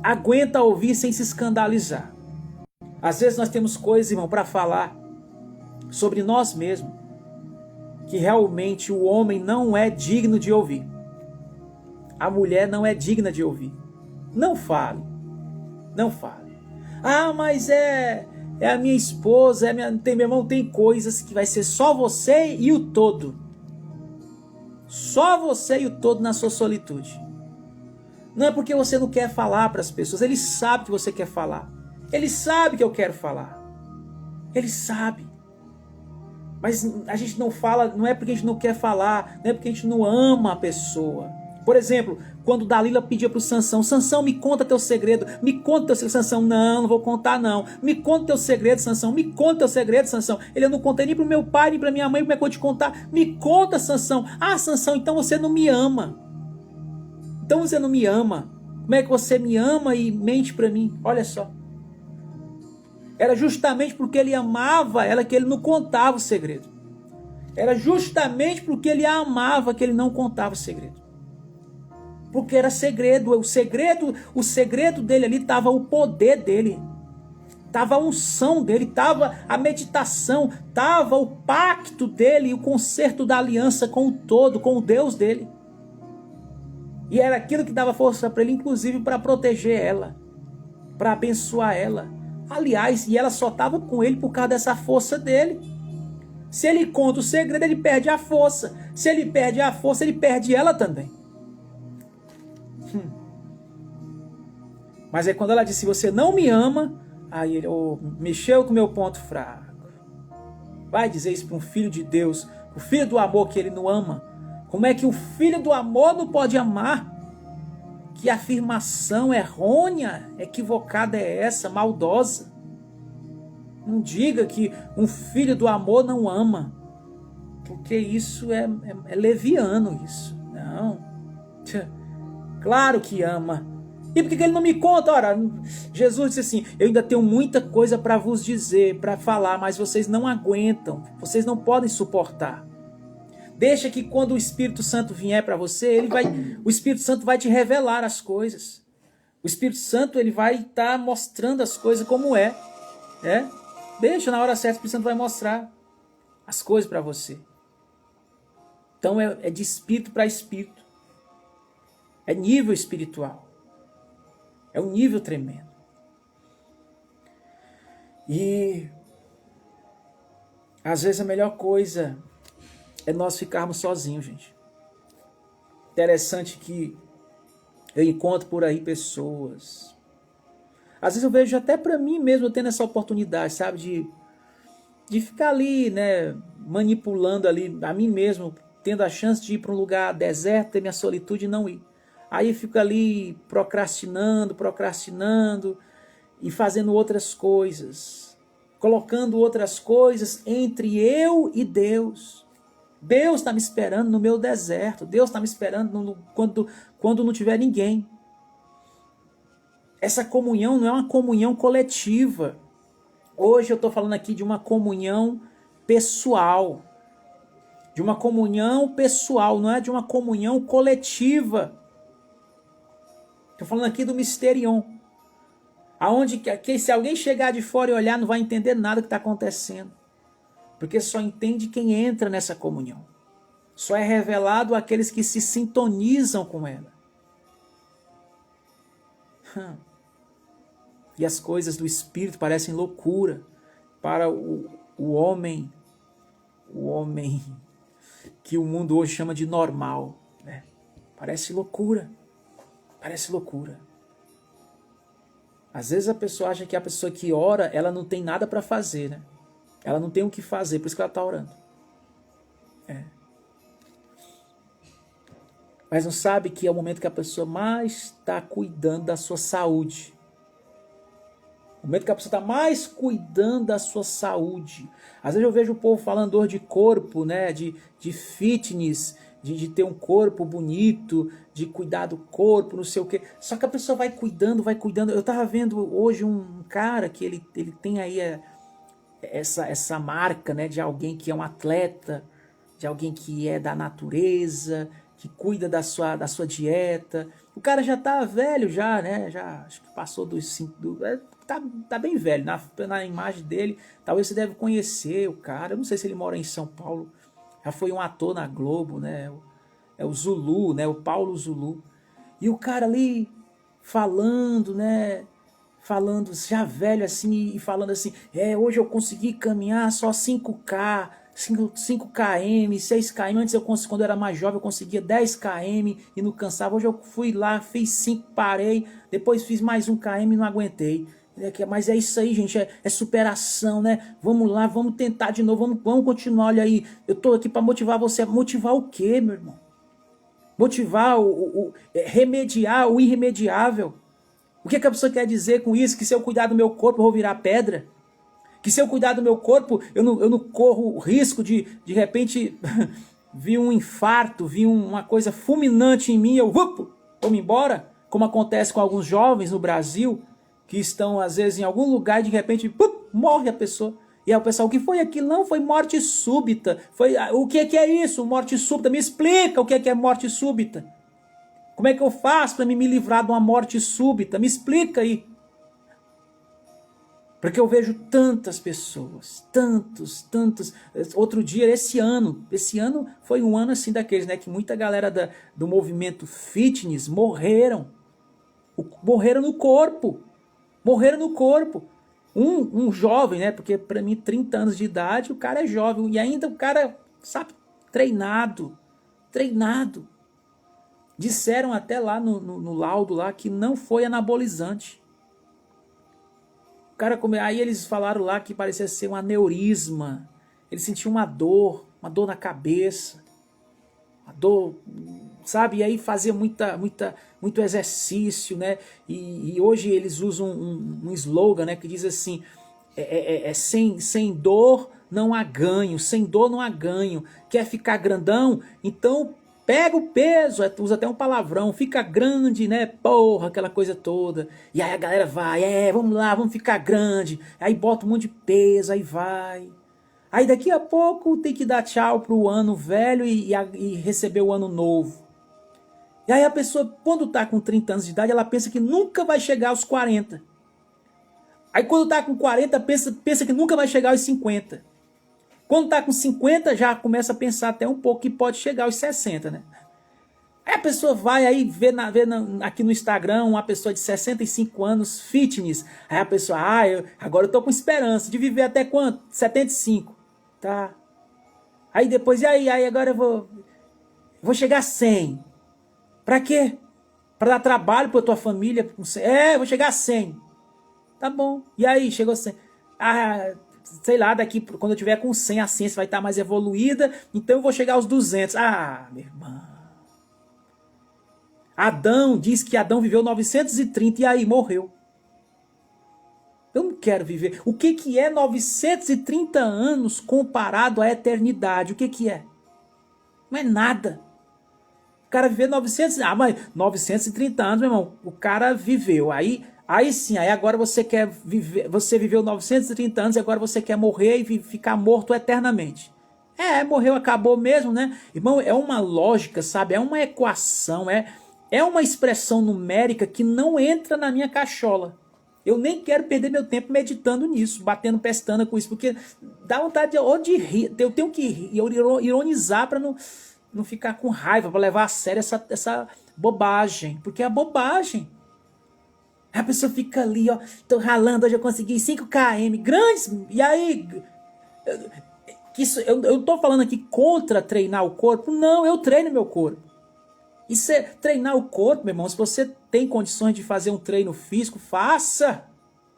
aguenta ouvir sem se escandalizar. Às vezes nós temos coisas, irmão, para falar sobre nós mesmos, que realmente o homem não é digno de ouvir. A mulher não é digna de ouvir. Não fale. Não fale. Ah, mas é a minha esposa, meu irmão, tem coisas que vai ser só você e o todo. Só você e o todo na sua solitude. Não é porque você não quer falar para as pessoas. Ele sabe que você quer falar. Ele sabe que eu quero falar. Ele sabe. Mas a gente não fala, não é porque a gente não quer falar, não é porque a gente não ama a pessoa. Por exemplo, quando Dalila pedia para o Sansão: Sansão, me conta teu segredo. Me conta teu segredo. Sansão: não vou contar não. Me conta teu segredo, Sansão. Me conta teu segredo, Sansão. Ele: eu não contei nem para o meu pai, nem para minha mãe, como é que eu vou te contar? Me conta, Sansão. Ah, Sansão, então você não me ama. Então você não me ama. Como é que você me ama e mente para mim? Olha só. Era justamente porque ele amava ela que ele não contava o segredo. Era justamente porque ele a amava que ele não contava o segredo. Porque era segredo. O segredo dele ali estava o poder dele. Estava a unção dele, estava a meditação, estava o pacto dele, o concerto da aliança com o todo, com o Deus dele. E era aquilo que dava força para ele, inclusive para proteger ela, para abençoar ela. Aliás, e ela só estava com ele por causa dessa força dele. Se ele conta o segredo, ele perde a força. Se ele perde a força, ele perde ela também. Mas é quando ela disse: você não me ama, aí ele mexeu com o meu ponto fraco. Vai dizer isso para um filho de Deus, o filho do amor que ele não ama. Como é que o filho do amor não pode amar? Que afirmação errônea, equivocada é essa, maldosa? Não diga que um filho do amor não ama, porque isso é leviano isso. Não. Claro que ama. E por que ele não me conta? Ora, Jesus disse assim: eu ainda tenho muita coisa para vos dizer, para falar, mas vocês não aguentam, vocês não podem suportar. Deixa que quando o Espírito Santo vier para você, o Espírito Santo vai te revelar as coisas. O Espírito Santo ele vai estar mostrando as coisas como é. Deixa, na hora certa o Espírito Santo vai mostrar as coisas para você. Então é de espírito para espírito. É nível espiritual. É um nível tremendo. E às vezes a melhor coisa é nós ficarmos sozinhos, gente. Interessante que eu encontro por aí pessoas. Às vezes eu vejo até para mim mesmo, eu tendo essa oportunidade, sabe? De ficar ali, né? manipulando ali a mim mesmo, tendo a chance de ir para um lugar deserto, ter minha solitude e não ir. Aí fico ali procrastinando e fazendo outras coisas, colocando outras coisas entre eu e Deus. Deus está me esperando no meu deserto, Deus está me esperando quando não tiver ninguém. Essa comunhão não é uma comunhão coletiva. Hoje eu estou falando aqui de uma comunhão pessoal. De uma comunhão pessoal, não é de uma comunhão coletiva. Estou falando aqui do Mysterion. Aonde que se alguém chegar de fora e olhar, não vai entender nada que está acontecendo. Porque só entende quem entra nessa comunhão. Só é revelado àqueles que se sintonizam com ela. E as coisas do Espírito parecem loucura para o homem que o mundo hoje chama de normal. Né? Parece loucura. Parece loucura. Às vezes a pessoa acha que a pessoa que ora, ela não tem nada para fazer. Né? Ela não tem o que fazer, por isso que ela está orando. Mas não sabe que é o momento que a pessoa mais está cuidando da sua saúde. O momento que a pessoa está mais cuidando da sua saúde. Às vezes eu vejo o povo falando de corpo, né? de fitness, de ter um corpo bonito, de cuidar do corpo, não sei o quê. Só que a pessoa vai cuidando. Eu estava vendo hoje um cara que ele tem aí essa marca, né? De alguém que é um atleta, de alguém que é da natureza, que cuida da sua dieta. O cara já tá velho já, né? Já acho que passou dos 5... Tá bem velho. Na imagem dele, talvez você deve conhecer o cara. Eu não sei se ele mora em São Paulo. Já foi um ator na Globo, né? É o Zulu, né? O Paulo Zulu. E o cara ali falando, né? Falando já velho assim e falando assim: hoje eu consegui caminhar só 5K. 5 km, 6 km, antes quando eu era mais jovem eu conseguia 10 km e não cansava. Hoje eu fui lá, fiz 5, parei, depois fiz mais 1 km e não aguentei. Mas é isso aí, gente, é superação, né? Vamos lá, vamos tentar de novo, vamos continuar. Olha aí, eu tô aqui para motivar você. Motivar o quê, meu irmão? Motivar, remediar o irremediável. O que a pessoa quer dizer com isso? Que se eu cuidar do meu corpo eu vou virar pedra? Que se eu cuidar do meu corpo, eu não corro o risco de repente, vir um infarto, vir uma coisa fulminante em mim, eu vou-me embora, como acontece com alguns jovens no Brasil, que estão às vezes em algum lugar e de repente, morre a pessoa. E aí o pessoal, o que foi aquilo? Não, foi morte súbita. O que é isso, morte súbita? Me explica o que é morte súbita. Como é que eu faço para me livrar de uma morte súbita? Me explica aí. Porque eu vejo tantas pessoas, tantos. Outro dia, esse ano foi um ano assim daqueles, né? Que muita galera do movimento fitness morreram. Morreram no corpo. Um jovem, né? Porque para mim, 30 anos de idade, o cara é jovem. E ainda o cara, sabe, treinado. Disseram até lá no laudo lá que não foi anabolizante. O cara aí eles falaram lá que parecia ser um aneurisma. Ele sentia uma dor na cabeça. Uma dor, sabe? E aí fazia muito exercício, né? E hoje eles usam um slogan, né? Que diz assim, sem dor não há ganho, sem dor não há ganho. Quer ficar grandão? Então pega o peso, usa até um palavrão, fica grande, né? Porra, aquela coisa toda. E aí a galera vai, vamos lá, vamos ficar grande. Aí bota um monte de peso, aí vai. Aí daqui a pouco tem que dar tchau pro ano velho e receber o ano novo. E aí a pessoa, quando tá com 30 anos de idade, ela pensa que nunca vai chegar aos 40. Aí quando tá com 40, pensa que nunca vai chegar aos 50. Quando tá com 50, já começa a pensar até um pouco que pode chegar aos 60, né? Aí a pessoa vai aí ver aqui no Instagram uma pessoa de 65 anos, fitness. Aí a pessoa, agora eu tô com esperança de viver até quanto? 75. Tá. Aí depois, e aí agora eu vou chegar a 100. Pra quê? Pra dar trabalho pra tua família? Vou chegar a 100. Tá bom. E aí, chegou a 100. sei lá, daqui, quando eu tiver com 100, a ciência vai estar mais evoluída, então eu vou chegar aos 200. Ah, meu irmão. Adão, diz que Adão viveu 930 e aí morreu. Eu não quero viver. O que que é 930 anos comparado à eternidade? O que que é? Não é nada. O cara viveu 900... Ah, mas 930 anos, meu irmão, o cara viveu. Aí sim, aí agora você quer viver... Você viveu 930 anos e agora você quer morrer e ficar morto eternamente. Morreu, acabou mesmo, né? Irmão, é uma lógica, sabe? É uma equação, é uma expressão numérica que não entra na minha cachola. Eu nem quero perder meu tempo meditando nisso, batendo pestana com isso, porque dá vontade de rir. Eu tenho que ironizar para não ficar com raiva, para levar a sério essa bobagem, porque é bobagem. A pessoa fica ali, ó, tô ralando, hoje eu consegui 5 km, grandes, e aí... Eu tô falando aqui contra treinar o corpo? Não, eu treino meu corpo. Isso é treinar o corpo, meu irmão. Se você tem condições de fazer um treino físico, faça.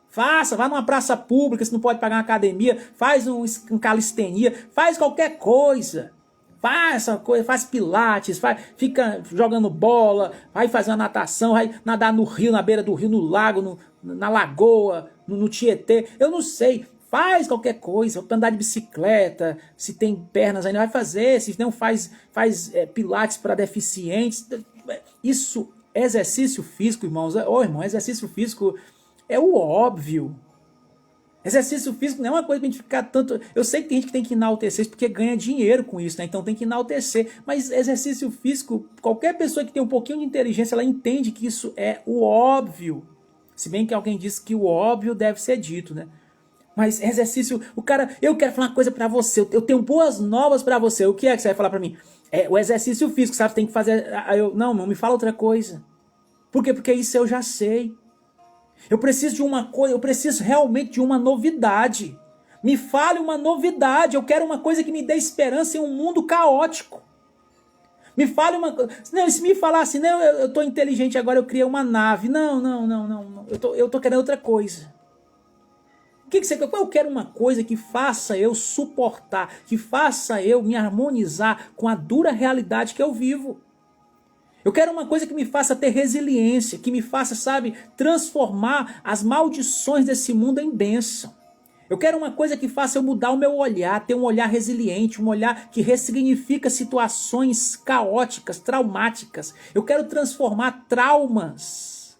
Faça, vá numa praça pública, se não pode pagar uma academia, faz um calistenia, faz qualquer coisa. Faz essa coisa, faz pilates, fica jogando bola, vai fazer uma natação, vai nadar no rio, na beira do rio, no lago, na lagoa, no Tietê. Eu não sei. Faz qualquer coisa, andar de bicicleta, se tem pernas ainda vai fazer, se não faz pilates para deficientes. Isso, exercício físico, irmãos, irmão, exercício físico é o óbvio. Exercício físico não é uma coisa pra gente ficar tanto... Eu sei que tem gente que tem que enaltecer isso porque ganha dinheiro com isso, né? Então tem que enaltecer. Mas exercício físico, qualquer pessoa que tem um pouquinho de inteligência, ela entende que isso é o óbvio. Se bem que alguém disse que o óbvio deve ser dito, né? Mas exercício, eu quero falar uma coisa pra você, eu tenho boas novas pra você. O que é que você vai falar pra mim? O exercício físico, sabe? Você tem que fazer... Não, me fala outra coisa. Por quê? Porque isso eu já sei. Eu preciso de uma coisa, eu preciso realmente de uma novidade. Me fale uma novidade, eu quero uma coisa que me dê esperança em um mundo caótico. Me fale uma coisa. Não, se me falar assim, não, eu tô inteligente agora, eu criei uma nave. Não. Eu tô querendo outra coisa. O que você quer? Eu quero uma coisa que faça eu suportar, que faça eu me harmonizar com a dura realidade que eu vivo. Eu quero uma coisa que me faça ter resiliência, que me faça, sabe, transformar as maldições desse mundo em bênção. Eu quero uma coisa que faça eu mudar o meu olhar, ter um olhar resiliente, um olhar que ressignifica situações caóticas, traumáticas. Eu quero transformar traumas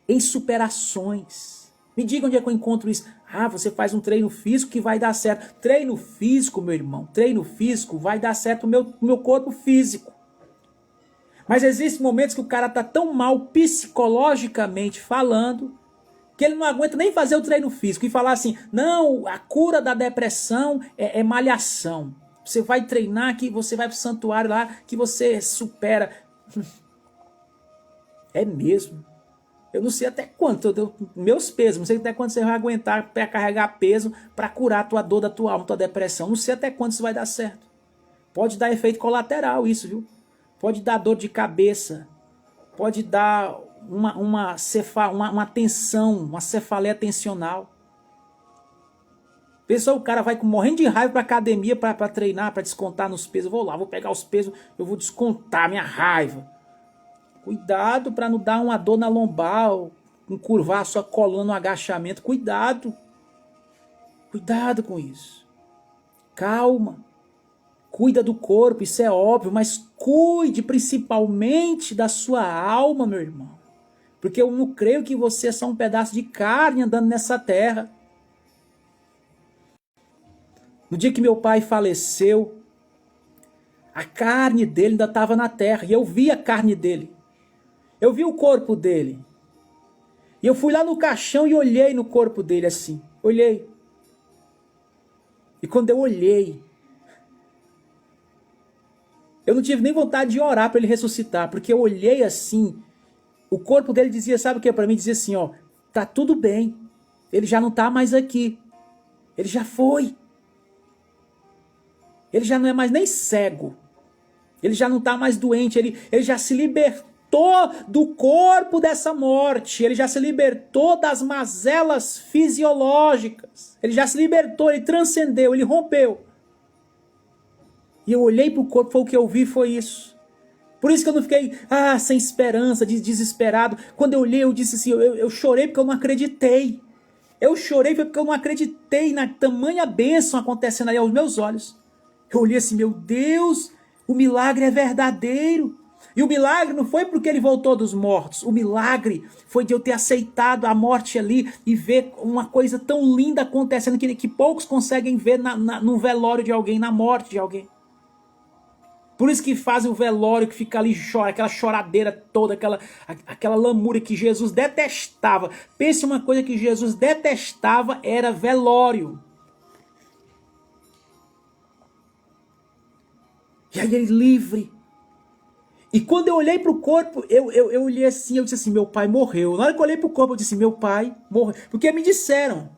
em superações. Me diga onde é que eu encontro isso. Ah, você faz um treino físico que vai dar certo. Treino físico, meu irmão, treino físico vai dar certo no meu corpo físico. Mas existem momentos que o cara tá tão mal psicologicamente falando que ele não aguenta nem fazer o treino físico e falar assim, não, a cura da depressão é malhação. Você vai treinar, que você vai pro santuário lá, que você supera. É mesmo. Eu não sei até quanto, meus pesos, não sei até quanto você vai aguentar para carregar peso para curar a tua dor da tua alma, tua depressão. Não sei até quanto isso vai dar certo. Pode dar efeito colateral isso, viu? Pode dar dor de cabeça, pode dar uma tensão, uma cefaleia tensional. Pessoal, o cara vai morrendo de raiva para academia para treinar, para descontar nos pesos. Eu vou lá, vou pegar os pesos, eu vou descontar minha raiva. Cuidado para não dar uma dor na lombar, encurvar a sua coluna no agachamento. Cuidado. Cuidado com isso. Calma. Cuida do corpo, isso é óbvio, mas cuide principalmente da sua alma, meu irmão. Porque eu não creio que você é só um pedaço de carne andando nessa terra. No dia que meu pai faleceu, a carne dele ainda estava na terra, e eu vi a carne dele. Eu vi o corpo dele. E eu fui lá no caixão e olhei no corpo dele assim. Olhei. E quando eu olhei, eu não tive nem vontade de orar para ele ressuscitar, porque eu olhei assim, o corpo dele dizia, sabe o que para mim? Dizia assim, ó, tá tudo bem, ele já não tá mais aqui, ele já foi, ele já não é mais nem cego, ele já não tá mais doente, ele já se libertou libertou do corpo dessa morte, ele já se libertou das mazelas fisiológicas, ele já se libertou, ele transcendeu, ele rompeu. E eu olhei para o corpo, foi o que eu vi, foi isso. Por isso que eu não fiquei sem esperança, desesperado. Quando eu olhei, eu disse assim, eu chorei porque eu não acreditei. Eu chorei porque eu não acreditei na tamanha bênção acontecendo aí aos meus olhos. Eu olhei assim, meu Deus, o milagre é verdadeiro. E o milagre não foi porque ele voltou dos mortos. O milagre foi de eu ter aceitado a morte ali e ver uma coisa tão linda acontecendo que poucos conseguem ver no velório de alguém, na morte de alguém. Por isso que fazem o velório, que fica ali, chora, aquela choradeira toda, aquela lamúria que Jesus detestava. Pense uma coisa que Jesus detestava, era velório. E aí ele livre. E quando eu olhei para o corpo, eu olhei assim, eu disse assim, meu pai morreu. Na hora que eu olhei para o corpo, eu disse, meu pai morreu. Porque me disseram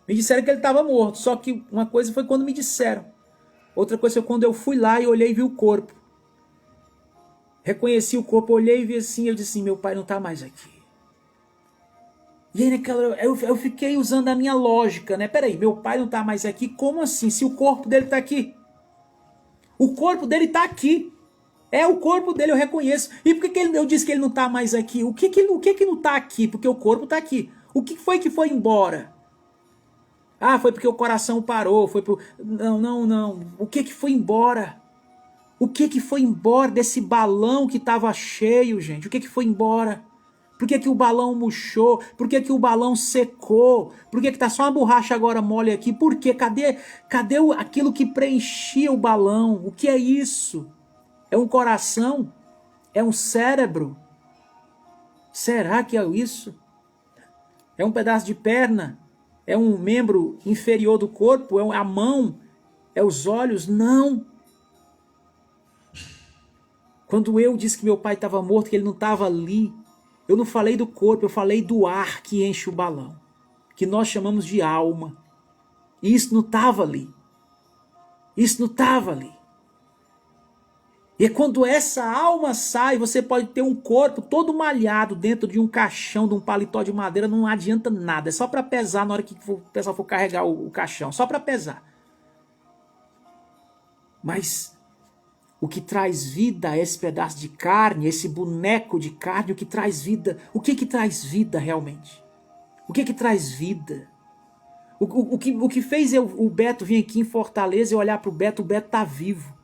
que ele estava morto. Só que uma coisa foi quando me disseram. Outra coisa foi quando eu fui lá e olhei e vi o corpo. Reconheci o corpo, olhei e vi assim, eu disse assim, meu pai não está mais aqui. E aí eu fiquei usando a minha lógica, né? Peraí, meu pai não está mais aqui, como assim? Se o corpo dele está aqui? O corpo dele está aqui. É o corpo dele, eu reconheço. E por que eu disse que ele não está mais aqui? O que não está aqui? Porque o corpo está aqui. O que foi que foi embora? Foi porque o coração parou. Não. O que foi embora? O que foi embora desse balão que estava cheio, gente? O que foi embora? Por que o balão murchou? Por que o balão secou? Por que está só uma borracha agora mole aqui? Por quê? Cadê aquilo que preenchia o balão? O que é isso? É um coração? É um cérebro? Será que é isso? É um pedaço de perna? É um membro inferior do corpo? É a mão? É os olhos? Não. Quando eu disse que meu pai estava morto, que ele não estava ali, eu não falei do corpo, eu falei do ar que enche o balão, que nós chamamos de alma. E isso não estava ali. Isso não estava ali. E é quando essa alma sai, você pode ter um corpo todo malhado dentro de um caixão, de um paletó de madeira, não adianta nada. É só para pesar na hora que o pessoal for carregar o caixão, só para pesar. Mas o que traz vida a esse pedaço de carne, esse boneco de carne, o que traz vida, o que traz vida realmente? O que traz vida? O que fez o Beto vir aqui em Fortaleza e olhar para o Beto tá vivo.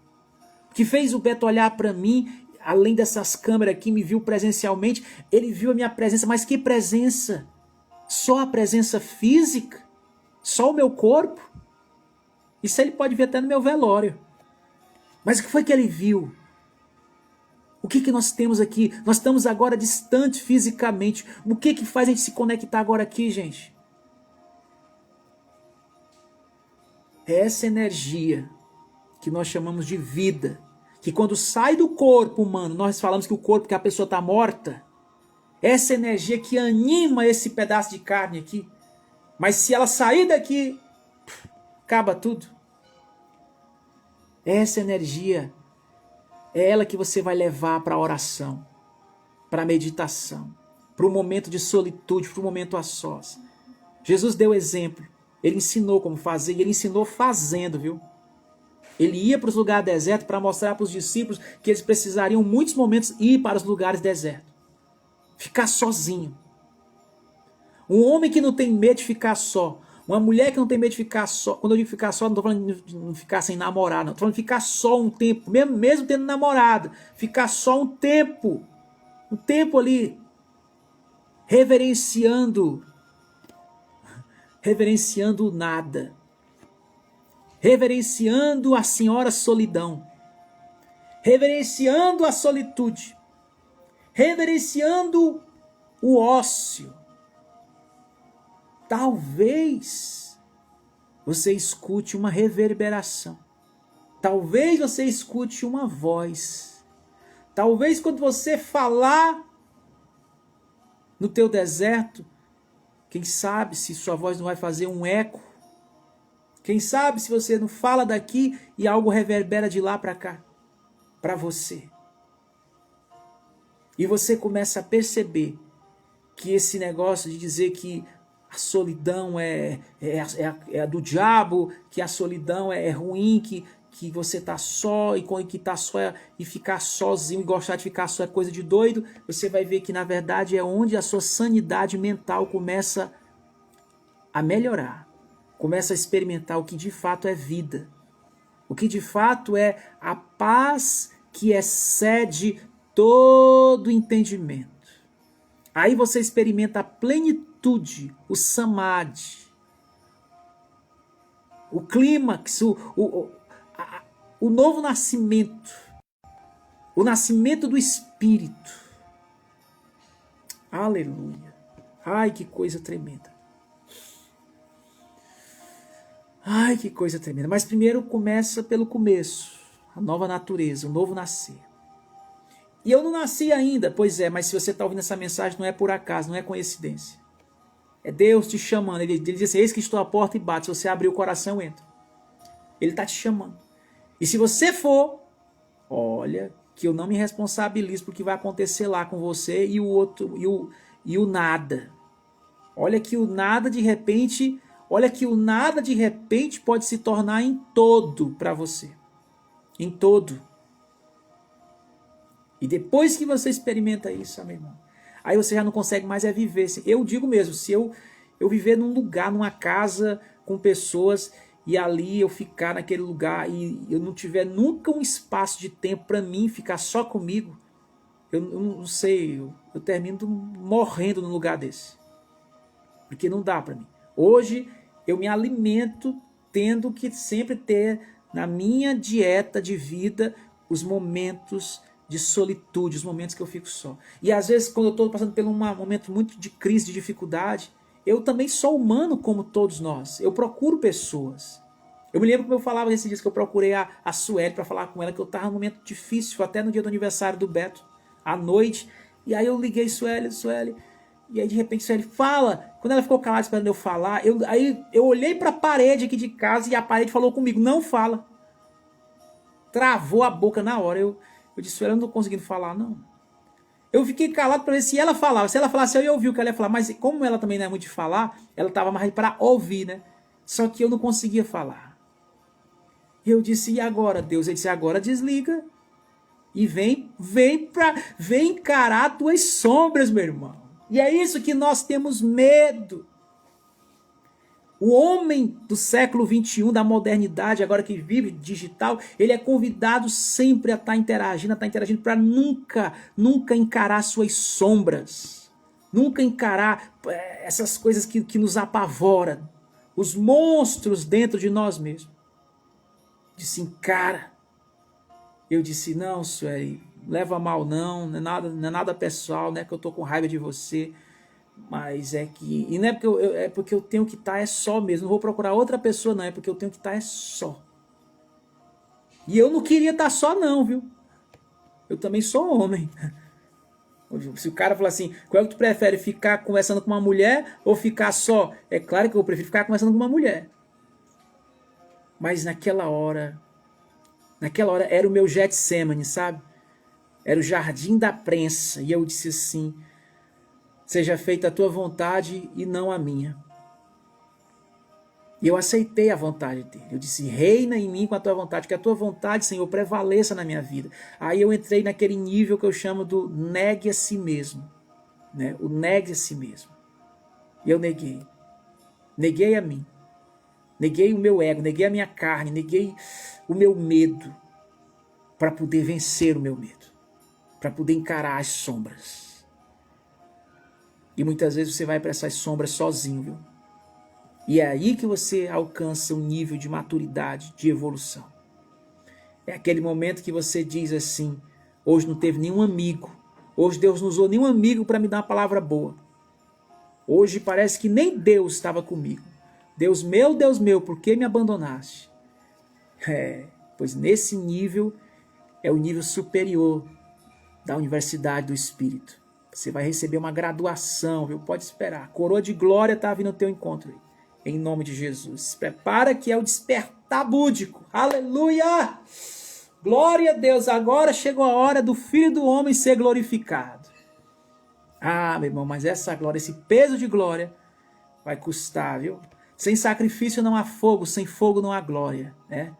O que fez o Beto olhar para mim, além dessas câmeras aqui, me viu presencialmente, ele viu a minha presença, mas que presença? Só a presença física? Só o meu corpo? Isso ele pode ver até no meu velório. Mas o que foi que ele viu? O que nós temos aqui? Nós estamos agora distantes fisicamente. O que faz a gente se conectar agora aqui, gente? É essa energia que nós chamamos de vida, que quando sai do corpo humano, nós falamos que o corpo, que a pessoa está morta, essa energia que anima esse pedaço de carne aqui, mas se ela sair daqui, acaba tudo. Essa energia é ela que você vai levar para a oração, para a meditação, para o momento de solitude, para o momento a sós. Jesus deu exemplo, ele ensinou como fazer, e ele ensinou fazendo, viu? Ele ia para os lugares desertos para mostrar para os discípulos que eles precisariam, muitos momentos, ir para os lugares desertos. Ficar sozinho. Um homem que não tem medo de ficar só. Uma mulher que não tem medo de ficar só. Quando eu digo ficar só, não estou falando de não ficar sem namorar, não. Estou falando de ficar só um tempo. Mesmo tendo namorado. Ficar só um tempo. Um tempo ali. Reverenciando o nada. Reverenciando a senhora solidão, reverenciando a solitude, reverenciando o ócio. Talvez você escute uma reverberação, talvez você escute uma voz, talvez quando você falar no teu deserto, quem sabe se sua voz não vai fazer um eco. Quem sabe se você não fala daqui e algo reverbera de lá para cá, para você. E você começa a perceber que esse negócio de dizer que a solidão é do diabo, que a solidão é ruim, que você tá só e que tá só e ficar sozinho e gostar de ficar só é coisa de doido, você vai ver que na verdade é onde a sua sanidade mental começa a melhorar, começa a experimentar o que de fato é vida, o que de fato é a paz que excede todo entendimento. Aí você experimenta a plenitude, o samadhi, o clímax, o novo nascimento, o nascimento do Espírito. Aleluia. Ai, que coisa tremenda. Ai, que coisa tremenda. Mas primeiro começa pelo começo, a nova natureza, o novo nascer. E eu não nasci ainda, pois é, mas se você está ouvindo essa mensagem não é por acaso, não é coincidência. É Deus te chamando, ele diz assim, eis que estou à porta e bato, se você abrir o coração, entra. Ele está te chamando. E se você for, olha, que eu não me responsabilizo porque vai acontecer lá com você e o outro, e o nada. Olha que o nada de repente pode se tornar em todo para você. Em todo. E depois que você experimenta isso, meu irmão, aí você já não consegue mais viver. Eu digo mesmo, se eu viver num lugar, numa casa com pessoas e ali eu ficar naquele lugar e eu não tiver nunca um espaço de tempo para mim ficar só comigo, eu não sei, eu termino morrendo num lugar desse. Porque não dá para mim. Hoje eu me alimento tendo que sempre ter na minha dieta de vida os momentos de solitude, os momentos que eu fico só. E às vezes quando eu estou passando por um momento muito de crise, de dificuldade, eu também sou humano como todos nós. Eu procuro pessoas. Eu me lembro como eu falava nesses dias que eu procurei a Sueli para falar com ela, que eu estava num momento difícil, até no dia do aniversário do Beto, à noite. E aí eu liguei Sueli. E aí de repente Sueli fala. Quando ela ficou calada esperando eu falar, aí eu olhei para a parede aqui de casa e a parede falou comigo, não fala. Travou a boca na hora. Eu disse, Sueli, eu não estou conseguindo falar, não. Eu fiquei calado para ver se ela falava. Se ela falasse, eu ia ouvir o que ela ia falar. Mas como ela também não é muito de falar, ela estava mais para ouvir, né? Só que eu não conseguia falar. E eu disse, e agora, Deus? Ele disse, agora desliga. E vem encarar as tuas sombras, meu irmão. E é isso que nós temos medo. O homem do século 21, da modernidade, agora que vive digital, ele é convidado sempre a estar interagindo para nunca encarar suas sombras. Nunca encarar essas coisas que nos apavoram. Os monstros dentro de nós mesmos. Disse, encara. Eu disse, não, Sueli, leva mal não é nada pessoal, não é que eu tô com raiva de você. Mas é que... E não é porque é porque eu tenho que estar só mesmo. Não vou procurar outra pessoa, não. É porque eu tenho que estar só. E eu não queria estar só, não, viu? Eu também sou homem. Se o cara falar assim, qual é que tu prefere? Ficar conversando com uma mulher ou ficar só? É claro que eu prefiro ficar conversando com uma mulher. Mas naquela hora era o meu Getsemane, sabe? Era o jardim da prensa. E eu disse assim... Seja feita a tua vontade e não a minha. E eu aceitei a vontade dele. Eu disse, reina em mim com a tua vontade, que a tua vontade, Senhor, prevaleça na minha vida. Aí eu entrei naquele nível que eu chamo do negue a si mesmo. Né? O negue a si mesmo. E eu neguei. Neguei a mim. Neguei o meu ego, neguei a minha carne, neguei o meu medo. Para poder vencer o meu medo. Para poder encarar as sombras. E muitas vezes você vai para essas sombras sozinho, viu? E é aí que você alcança um nível de maturidade, de evolução. É aquele momento que você diz assim, hoje não teve nenhum amigo, hoje Deus não usou nenhum amigo para me dar uma palavra boa. Hoje parece que nem Deus estava comigo. Deus meu, por que me abandonaste? Pois nesse nível é o nível superior da Universidade do Espírito. Você vai receber uma graduação, viu? Pode esperar. A coroa de glória está vindo ao teu encontro. Aí. Em nome de Jesus. Se prepara que é o despertar búdico. Aleluia! Glória a Deus. Agora chegou a hora do Filho do Homem ser glorificado. Ah, meu irmão, mas essa glória, esse peso de glória vai custar, viu? Sem sacrifício não há fogo, sem fogo não há glória, né?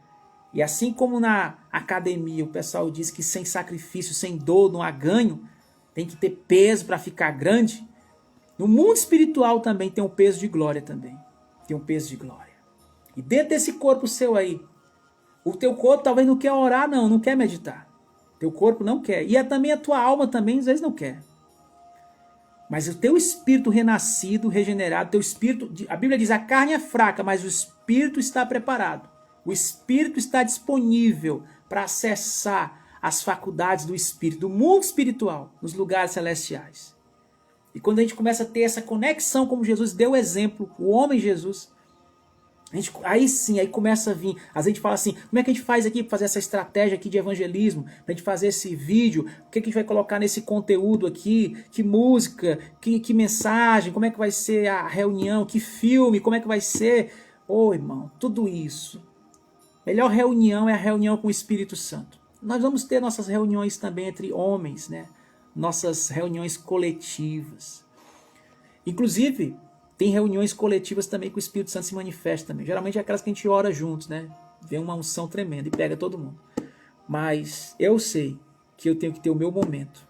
E assim como na academia o pessoal diz que sem sacrifício, sem dor não há ganho, tem que ter peso para ficar grande, no mundo espiritual também tem um peso de glória também. Tem um peso de glória. E dentro desse corpo seu aí, o teu corpo talvez não quer orar, não quer meditar. Teu corpo não quer. E também a tua alma também às vezes não quer. Mas o teu espírito renascido, regenerado, teu espírito, a Bíblia diz, a carne é fraca, mas o espírito está preparado. O espírito está disponível para acessar as faculdades do espírito, do mundo espiritual, nos lugares celestiais. E quando a gente começa a ter essa conexão, como Jesus deu o exemplo, o homem Jesus, aí sim, aí começa a vir. A gente fala assim, como é que a gente faz aqui para fazer essa estratégia aqui de evangelismo? Para a gente fazer esse vídeo, o que a gente vai colocar nesse conteúdo aqui? Que música, que mensagem, como é que vai ser a reunião, que filme, como é que vai ser? Ô irmão, tudo isso. Melhor reunião é a reunião com o Espírito Santo. Nós vamos ter nossas reuniões também entre homens, né? Nossas reuniões coletivas. Inclusive, tem reuniões coletivas também que o Espírito Santo se manifesta também. Geralmente é aquelas que a gente ora juntos, né? Vem uma unção tremenda e pega todo mundo. Mas eu sei que eu tenho que ter o meu momento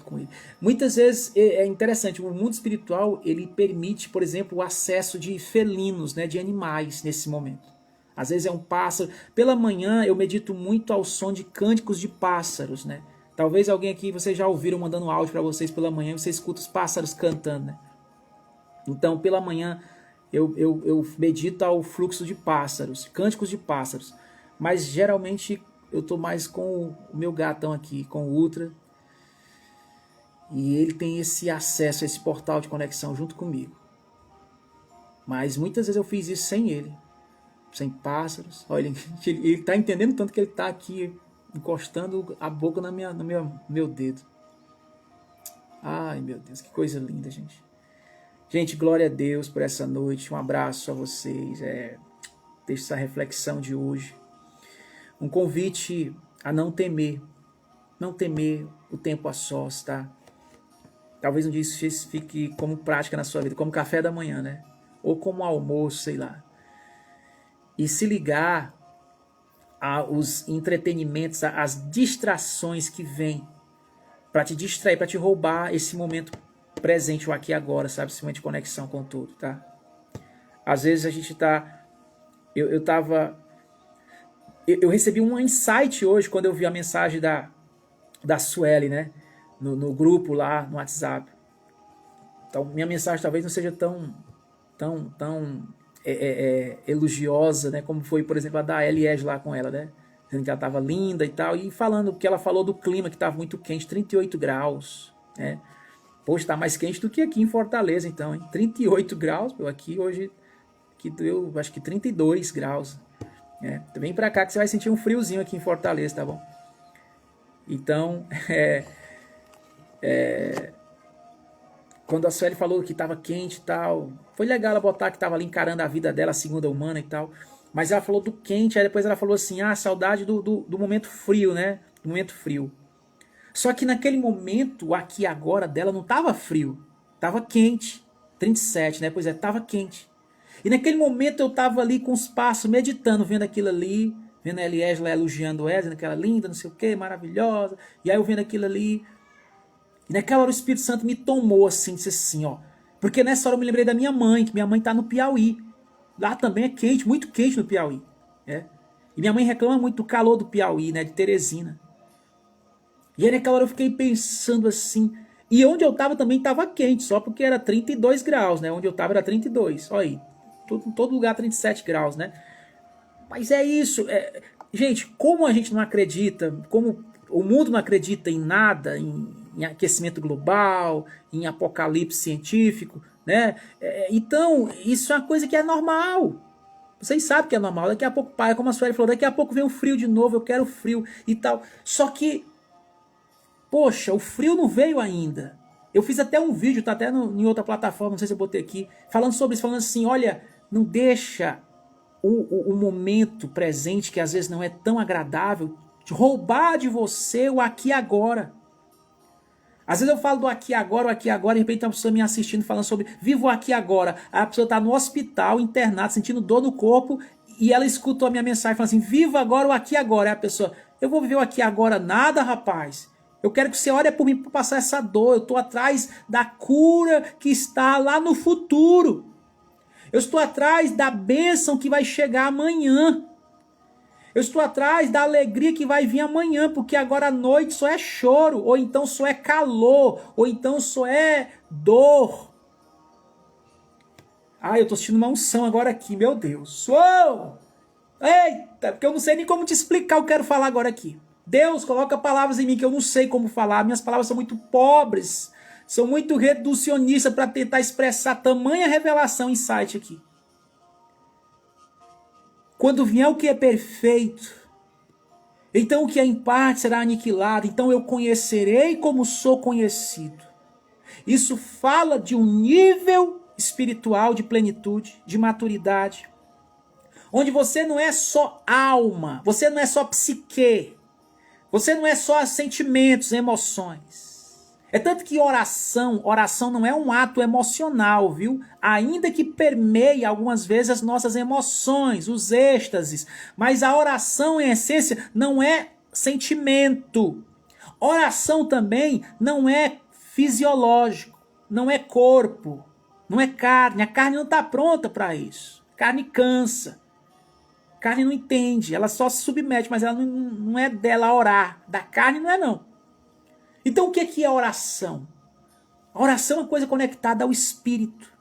com ele. Muitas vezes é interessante, o mundo espiritual, ele permite, por exemplo, o acesso de felinos, né? De animais nesse momento. Às vezes é um pássaro. Pela manhã eu medito muito ao som de cânticos de pássaros, né? Talvez alguém aqui, vocês já ouviram mandando áudio para vocês pela manhã, você escuta os pássaros cantando, né? Então, pela manhã, eu medito ao fluxo de pássaros, cânticos de pássaros. Mas, geralmente, eu estou mais com o meu gatão aqui, com o Ultra. E ele tem esse acesso, esse portal de conexão junto comigo. Mas, muitas vezes eu fiz isso sem ele. Sem pássaros. Olha, ele está entendendo tanto que ele está aqui, encostando a boca no meu dedo. Ai, meu Deus, que coisa linda, gente. Gente, glória a Deus por essa noite. Um abraço a vocês. Deixa essa reflexão de hoje. Um convite a não temer. Não temer o tempo a sós, tá? Talvez um dia isso fique como prática na sua vida, como café da manhã, né? Ou como almoço, sei lá. E se ligar aos entretenimentos, às distrações que vêm para te distrair, para te roubar esse momento presente, o aqui e agora, sabe? Esse momento de conexão com tudo, tá? Às vezes a gente tá... Eu recebi um insight hoje quando eu vi a mensagem da Sueli, né? No grupo lá, no WhatsApp. Então, minha mensagem talvez não seja tão elogiosa, né? Como foi, por exemplo, a da Eliege lá com ela, né? Dizendo que ela estava linda e tal. E falando que ela falou do clima, que estava muito quente, 38 graus, né? Poxa, está mais quente do que aqui em Fortaleza, então, hein? 38 graus, aqui hoje, aqui eu acho que 32 graus. Né? Vem pra cá que você vai sentir um friozinho aqui em Fortaleza, tá bom? Então, quando a Sueli falou que estava quente e tal, foi legal ela botar que estava ali encarando a vida dela, a segunda humana e tal. Mas ela falou do quente, aí depois ela falou assim, saudade do momento frio, né? Do momento frio. Só que naquele momento, o aqui e agora dela não estava frio, estava quente. 37, né? Pois é, estava quente. E naquele momento eu estava ali com os passos, meditando, vendo aquilo ali, vendo a Eliege lá elogiando ela, dizendo que ela é linda, não sei o que, maravilhosa. E aí eu vendo aquilo ali. E naquela hora o Espírito Santo me tomou assim, disse assim, ó. Porque nessa hora eu me lembrei da minha mãe, que minha mãe está no Piauí. Lá também é quente, muito quente no Piauí. Né? E minha mãe reclama muito do calor do Piauí, né? De Teresina. E aí naquela hora eu fiquei pensando assim. E onde eu estava também estava quente, só porque era 32 graus, né? Onde eu estava era 32. Olha aí, todo lugar 37 graus, né? Mas é isso. Gente, como a gente não acredita, como o mundo não acredita em nada, em aquecimento global, em apocalipse científico, né? Então, isso é uma coisa que é normal. Vocês sabem que é normal. Daqui a pouco, pai, como a Sueli falou, daqui a pouco vem o frio de novo, eu quero frio e tal. Só que poxa, o frio não veio ainda. Eu fiz até um vídeo, tá até em outra plataforma, não sei se eu botei aqui, falando sobre isso, falando assim, olha, não deixa o momento presente, que às vezes não é tão agradável, de roubar de você o aqui e agora. Às vezes eu falo do aqui e agora, o aqui e agora, de repente tem uma pessoa me assistindo falando sobre vivo aqui e agora. A pessoa está no hospital, internada, sentindo dor no corpo, e ela escutou a minha mensagem falando assim, vivo agora o aqui e agora. Aí a pessoa, eu vou viver o aqui e agora nada, rapaz. Eu quero que você ore por mim para passar essa dor. Eu estou atrás da cura que está lá no futuro. Eu estou atrás da bênção que vai chegar amanhã. Eu estou atrás da alegria que vai vir amanhã, porque agora à noite só é choro, ou então só é calor, ou então só é dor. Ah, eu estou sentindo uma unção agora aqui, meu Deus. Uou! Eita, porque eu não sei nem como te explicar o que eu quero falar agora aqui. Deus, coloca palavras em mim que eu não sei como falar. Minhas palavras são muito pobres, são muito reducionistas para tentar expressar tamanha revelação, insight aqui. Quando vier o que é perfeito, então o que é em parte será aniquilado, então eu conhecerei como sou conhecido. Isso fala de um nível espiritual de plenitude, de maturidade, onde você não é só alma, você não é só psique, você não é só sentimentos, emoções. É tanto que oração não é um ato emocional, viu? Ainda que permeie algumas vezes as nossas emoções, os êxtases. Mas a oração, em essência, não é sentimento. Oração também não é fisiológico, não é corpo, não é carne. A carne não está pronta para isso. A carne cansa. A carne não entende, ela só se submete, mas ela não é dela orar. Da carne não é não. Então o que é oração? A oração é uma coisa conectada ao Espírito.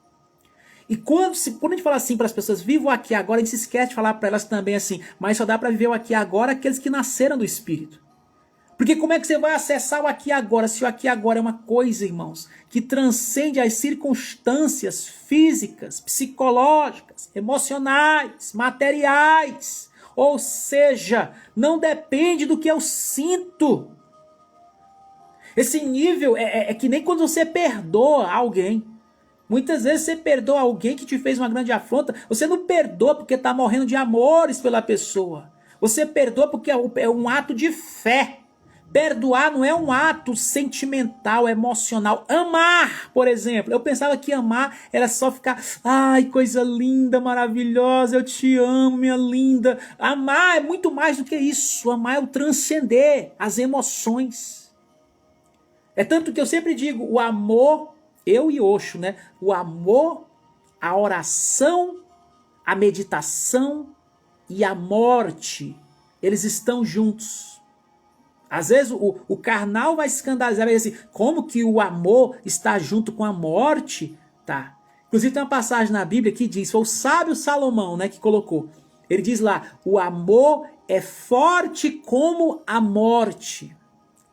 E quando a gente fala assim para as pessoas, vivo aqui agora, a gente se esquece de falar para elas também assim, mas só dá para viver o aqui agora aqueles que nasceram do Espírito. Porque como é que você vai acessar o aqui agora, se o aqui agora é uma coisa, irmãos, que transcende as circunstâncias físicas, psicológicas, emocionais, materiais. Ou seja, não depende do que eu sinto. Esse nível é que nem quando você perdoa alguém. Muitas vezes você perdoa alguém que te fez uma grande afronta. Você não perdoa porque está morrendo de amores pela pessoa. Você perdoa porque é um ato de fé. Perdoar não é um ato sentimental, emocional. Amar, por exemplo. Eu pensava que amar era só ficar, ai, coisa linda, maravilhosa, eu te amo, minha linda. Amar é muito mais do que isso. Amar é o transcender as emoções. É tanto que eu sempre digo, o amor, eu e Osho, né? O amor, a oração, a meditação e a morte, eles estão juntos. Às vezes o carnal vai se escandalizar, vai dizer assim, como que o amor está junto com a morte? Tá. Inclusive tem uma passagem na Bíblia que diz, foi o sábio Salomão, né, que colocou. Ele diz lá, o amor é forte como a morte.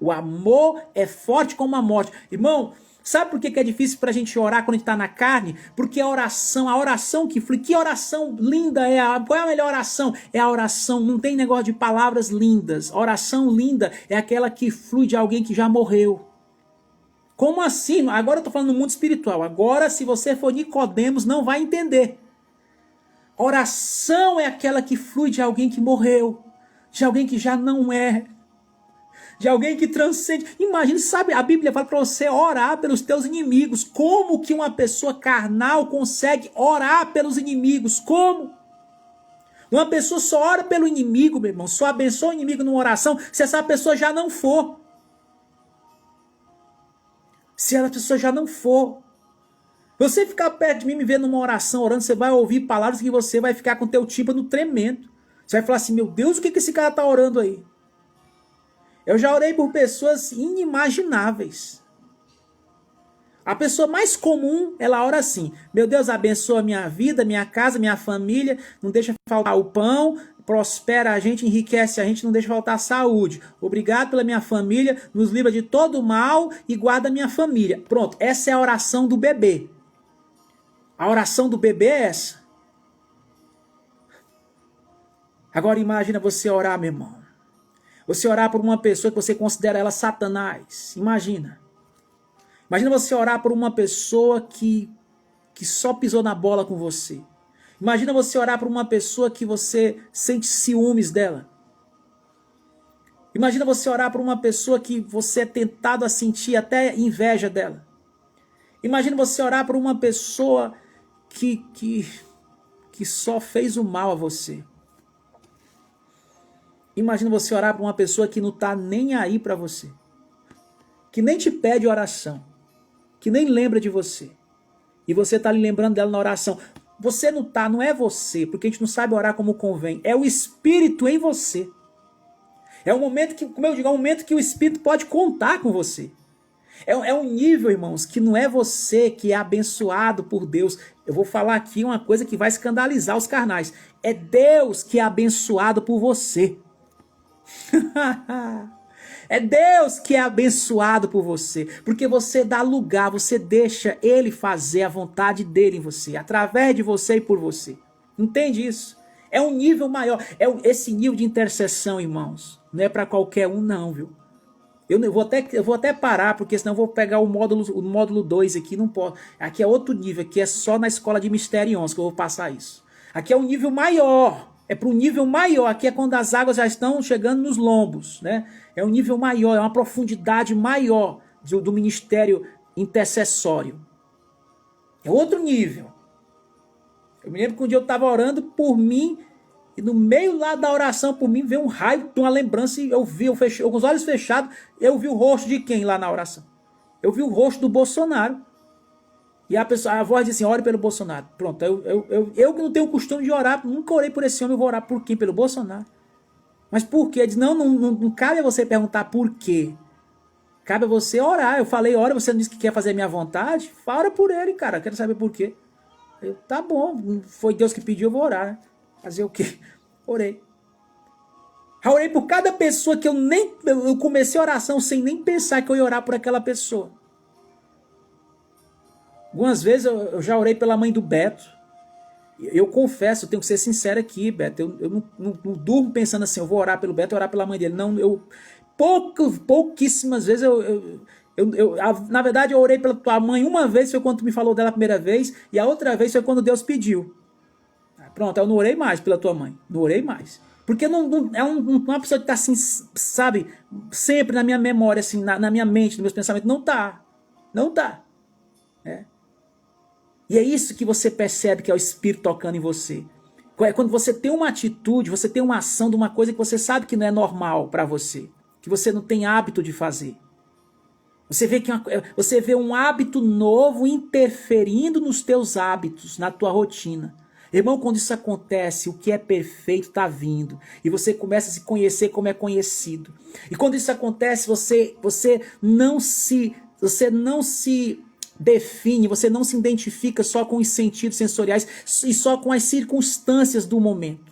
O amor é forte como a morte. Irmão, sabe por que é difícil para a gente orar quando a gente está na carne? Porque a oração que flui, que oração linda é? Qual é a melhor oração? É a oração, não tem negócio de palavras lindas. A oração linda é aquela que flui de alguém que já morreu. Como assim? Agora eu estou falando no mundo espiritual. Agora, se você for Nicodemos, não vai entender. A oração é aquela que flui de alguém que morreu, de alguém que já não é, de alguém que transcende. Imagina, sabe, a Bíblia fala para você orar pelos teus inimigos. Como que uma pessoa carnal consegue orar pelos inimigos? Como? Uma pessoa só ora pelo inimigo, meu irmão, só abençoa o inimigo numa oração, se essa pessoa já não for. Se essa pessoa já não for. Você ficar perto de mim, me ver numa oração, orando, você vai ouvir palavras que você vai ficar com o teu tímpano tremendo. Você vai falar assim, meu Deus, o que esse cara está orando aí? Eu já orei por pessoas inimagináveis. A pessoa mais comum, ela ora assim, meu Deus, abençoa minha vida, minha casa, minha família, não deixa faltar o pão, prospera a gente, enriquece a gente, não deixa faltar a saúde. Obrigado pela minha família, nos livra de todo mal e guarda a minha família. Pronto, essa é a oração do bebê. A oração do bebê é essa. Agora imagina você orar, meu irmão. Você orar por uma pessoa que você considera ela Satanás. Imagina. Imagina você orar por uma pessoa que só pisou na bola com você. Imagina você orar por uma pessoa que você sente ciúmes dela. Imagina você orar por uma pessoa que você é tentado a sentir até inveja dela. Imagina você orar por uma pessoa que só fez o mal a você. Imagina você orar por uma pessoa que não está nem aí para você. Que nem te pede oração. Que nem lembra de você. E você está lhe lembrando dela na oração. Você não está, não é você, porque a gente não sabe orar como convém. É o Espírito em você. É um momento que, como eu digo, é um momento que o Espírito pode contar com você. É um nível, irmãos, que não é você que é abençoado por Deus. Eu vou falar aqui uma coisa que vai escandalizar os carnais. É Deus que é abençoado por você. É Deus que é abençoado por você. Porque você dá lugar, você deixa Ele fazer a vontade dEle em você. Através de você e por você. Entende isso? É um nível maior. Esse nível de intercessão, irmãos, não é para qualquer um não, viu? Eu vou até parar, porque senão eu vou pegar o módulo 2 aqui, não pode. Aqui é outro nível, aqui é só na escola de Mistério 11 que eu vou passar isso. Aqui é um nível maior, é para um nível maior, aqui é quando as águas já estão chegando nos lombos, né? É um nível maior, é uma profundidade maior do ministério intercessório. É outro nível. Eu me lembro que um dia eu estava orando por mim, e no meio lá da oração por mim veio um raio, uma lembrança, e eu com os olhos fechados, eu vi o rosto de quem lá na oração? Eu vi o rosto do Bolsonaro. E a voz disse assim, ore pelo Bolsonaro. Pronto, eu que não tenho o costume de orar, nunca orei por esse homem, eu vou orar por quem? Pelo Bolsonaro. Mas por quê? Ele disse, não cabe a você perguntar por quê. Cabe a você orar. Eu falei, ora, você não disse que quer fazer a minha vontade? Ora por ele, cara, quero saber por quê. Tá bom, foi Deus que pediu, eu vou orar, né? Fazer o quê? Orei. Eu orei por cada pessoa que eu comecei a oração sem nem pensar que eu ia orar por aquela pessoa. Algumas vezes eu já orei pela mãe do Beto. Eu confesso, eu tenho que ser sincero aqui, Beto. Eu não durmo pensando assim, eu vou orar pelo Beto, orar pela mãe dele. Não, pouquíssimas vezes na verdade, eu orei pela tua mãe uma vez, foi quando tu me falou dela a primeira vez, e a outra vez foi quando Deus pediu. Pronto, eu não orei mais pela tua mãe. Não orei mais. Porque não é uma pessoa que está assim, sabe, sempre na minha memória, assim, na minha mente, nos meus pensamentos. Não está. Não está. É. E é isso que você percebe que é o Espírito tocando em você. É quando você tem uma atitude, você tem uma ação de uma coisa que você sabe que não é normal para você. Que você não tem hábito de fazer. Você vê um hábito novo interferindo nos teus hábitos, na tua rotina. Irmão, quando isso acontece, o que é perfeito está vindo. E você começa a se conhecer como é conhecido. E quando isso acontece, você não se define, você não se identifica só com os sentidos sensoriais e só com as circunstâncias do momento.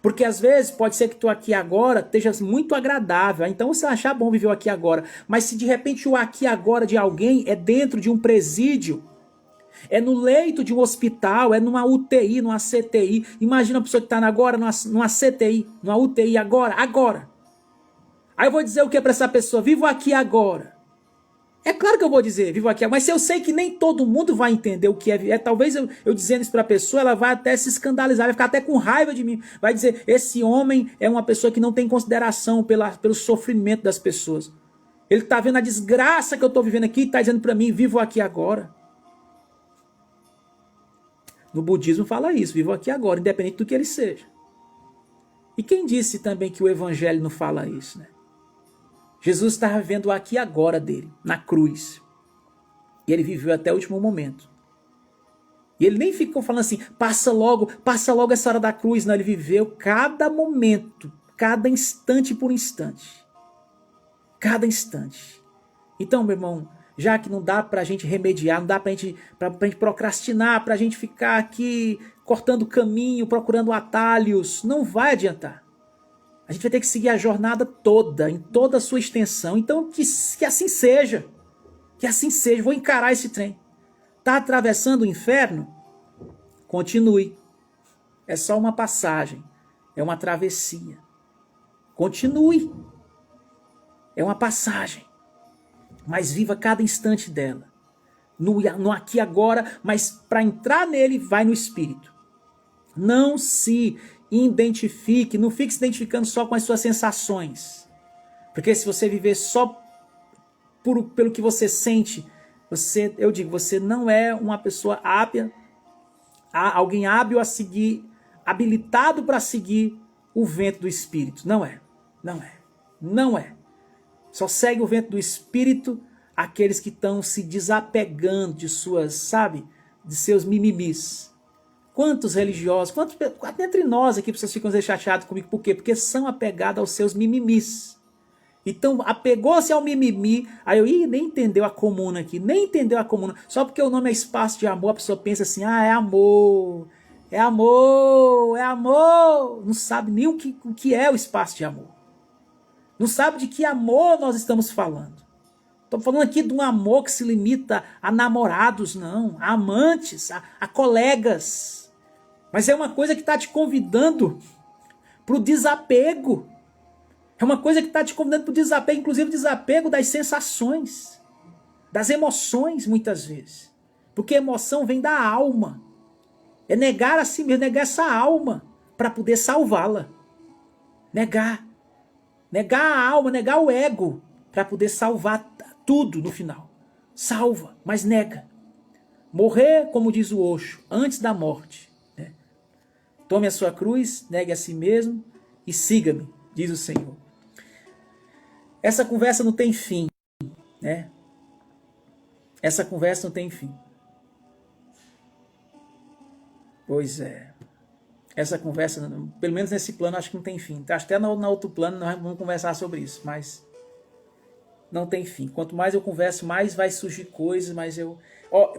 Porque às vezes pode ser que tu aqui agora esteja muito agradável, então você vai achar bom viver o aqui agora. Mas se de repente o aqui agora de alguém é dentro de um presídio, é no leito de um hospital, é numa UTI, numa CTI. Imagina a pessoa que está agora numa CTI, numa UTI agora. Aí eu vou dizer o que para essa pessoa? Vivo aqui agora. É claro que eu vou dizer, vivo aqui agora. Mas eu sei que nem todo mundo vai entender o que é. Talvez eu dizendo isso para a pessoa, ela vai até se escandalizar, vai ficar até com raiva de mim. Vai dizer, esse homem é uma pessoa que não tem consideração pelo sofrimento das pessoas. Ele está vendo a desgraça que eu estou vivendo aqui e está dizendo para mim, vivo aqui agora. No budismo fala isso, vivo aqui agora, independente do que ele seja. E quem disse também que o evangelho não fala isso, né? Jesus estava vivendo o aqui e agora dele, na cruz. E ele viveu até o último momento. E ele nem ficou falando assim, passa logo essa hora da cruz. Não, ele viveu cada momento, cada instante por instante. Cada instante. Então, meu irmão, já que não dá para a gente remediar, não dá para a gente procrastinar, para a gente ficar aqui cortando caminho, procurando atalhos, não vai adiantar. A gente vai ter que seguir a jornada toda, em toda a sua extensão. Então, que assim seja. Que assim seja. Vou encarar esse trem. Está atravessando o inferno? Continue. É só uma passagem. É uma travessia. Continue. É uma passagem. Mas viva cada instante dela. No aqui e agora, mas para entrar nele, vai no Espírito. Não se identifique, não fique se identificando só com as suas sensações. Porque se você viver só pelo que você sente, você não é uma pessoa hábil, alguém hábil a seguir, habilitado para seguir o vento do Espírito. Não é. Só segue o vento do Espírito aqueles que estão se desapegando de de seus mimimis. Quantos religiosos, entre nós aqui, vocês ficam chateados comigo, por quê? Porque são apegados aos seus mimimis. Então, apegou-se ao mimimi, aí nem entendeu a comuna aqui, nem entendeu a comuna. Só porque o nome é espaço de amor, a pessoa pensa assim, é amor, é amor, é amor. Não sabe nem o que é o espaço de amor. Não sabe de que amor nós estamos falando. Estou falando aqui de um amor que se limita a namorados, não, a amantes, a colegas. Mas é uma coisa que está te convidando para o desapego. É uma coisa que está te convidando para o desapego, inclusive o desapego das sensações, das emoções, muitas vezes. Porque emoção vem da alma. É negar a si mesmo, negar essa alma para poder salvá-la. Negar a alma, negar o ego para poder salvar tudo no final. Salva, mas nega. Morrer, como diz o Osho, antes da morte. Né? Tome a sua cruz, negue a si mesmo e siga-me, diz o Senhor. Essa conversa não tem fim, né? Essa conversa não tem fim. Pois é. Essa conversa, pelo menos nesse plano, acho que não tem fim. Até no outro plano nós vamos conversar sobre isso, mas não tem fim. Quanto mais eu converso, mais vai surgir coisas, mas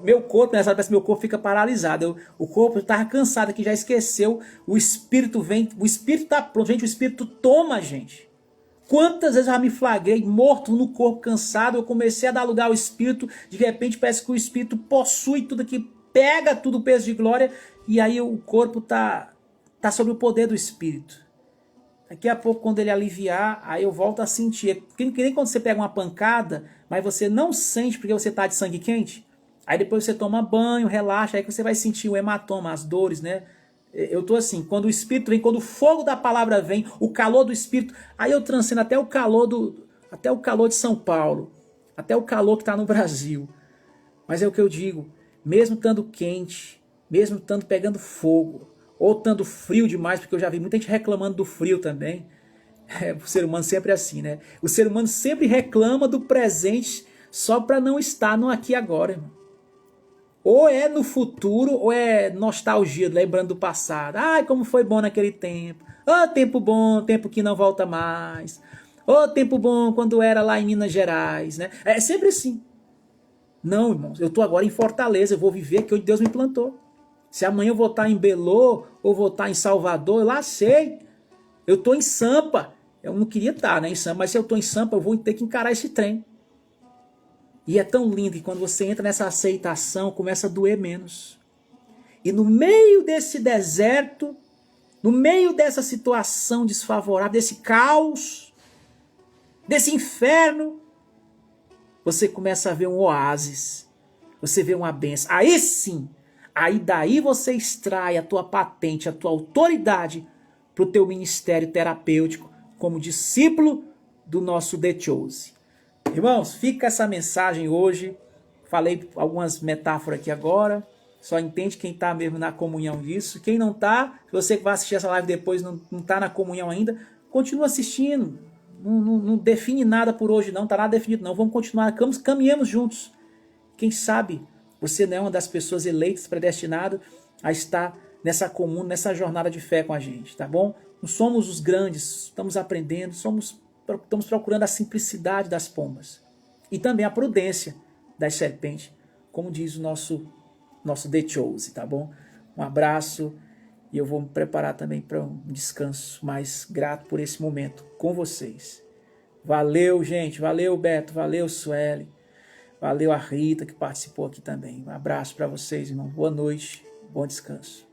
meu corpo, nessa hora, parece que meu corpo fica paralisado. O corpo estava cansado aqui, já esqueceu. O espírito vem, o espírito está pronto. Gente, o espírito toma a gente. Quantas vezes eu já me flagrei morto no corpo, cansado, eu comecei a dar lugar ao Espírito, de repente parece que o Espírito possui tudo aqui, pega tudo o peso de glória, e aí o corpo tá sob o poder do Espírito. Daqui a pouco, quando ele aliviar, aí eu volto a sentir. Que nem quando você pega uma pancada, mas você não sente porque você tá de sangue quente, aí depois você toma banho, relaxa, aí que você vai sentir o hematoma, as dores, né? Eu tô assim, quando o Espírito vem, quando o fogo da palavra vem, o calor do Espírito, aí eu transcendo até o calor de São Paulo, até o calor que está no Brasil. Mas é o que eu digo, mesmo estando quente, mesmo estando pegando fogo, ou estando frio demais, porque eu já vi muita gente reclamando do frio também. O ser humano sempre é assim, né? O ser humano sempre reclama do presente só para não estar no aqui e agora, irmão. Ou é no futuro, ou é nostalgia, lembrando do passado. Ai, como foi bom naquele tempo. Oh, tempo bom, tempo que não volta mais. Oh, tempo bom quando era lá em Minas Gerais, né? É sempre assim. Não, irmãos, eu estou agora em Fortaleza, eu vou viver aqui onde Deus me plantou. Se amanhã eu vou estar em Belô, ou vou estar em Salvador, eu lá sei. Eu estou em Sampa. Eu não queria estar, né, em Sampa, mas se eu estou em Sampa, eu vou ter que encarar esse trem. E é tão lindo que quando você entra nessa aceitação, começa a doer menos. E no meio desse deserto, no meio dessa situação desfavorável, desse caos, desse inferno, você começa a ver um oásis. Você vê uma bênção. Aí sim, aí daí você extrai a tua patente, a tua autoridade para o teu ministério terapêutico como discípulo do nosso The Chose. Irmãos, fica essa mensagem hoje. Falei algumas metáforas aqui agora. Só entende quem está mesmo na comunhão disso. Quem não está, você que vai assistir essa live depois não está na comunhão ainda, continua assistindo. Não define nada por hoje não, está nada definido não. Vamos continuar, caminhamos juntos. Quem sabe você não é uma das pessoas eleitas, predestinadas a estar nessa comuna, nessa jornada de fé com a gente, tá bom? Não somos os grandes, estamos aprendendo, estamos procurando a simplicidade das pombas. E também a prudência das serpentes, como diz o nosso The Chose, tá bom? Um abraço e eu vou me preparar também para um descanso mais grato por esse momento com vocês. Valeu, gente. Valeu, Beto. Valeu, Sueli. Valeu a Rita que participou aqui também. Um abraço para vocês, irmão. Boa noite. Bom descanso.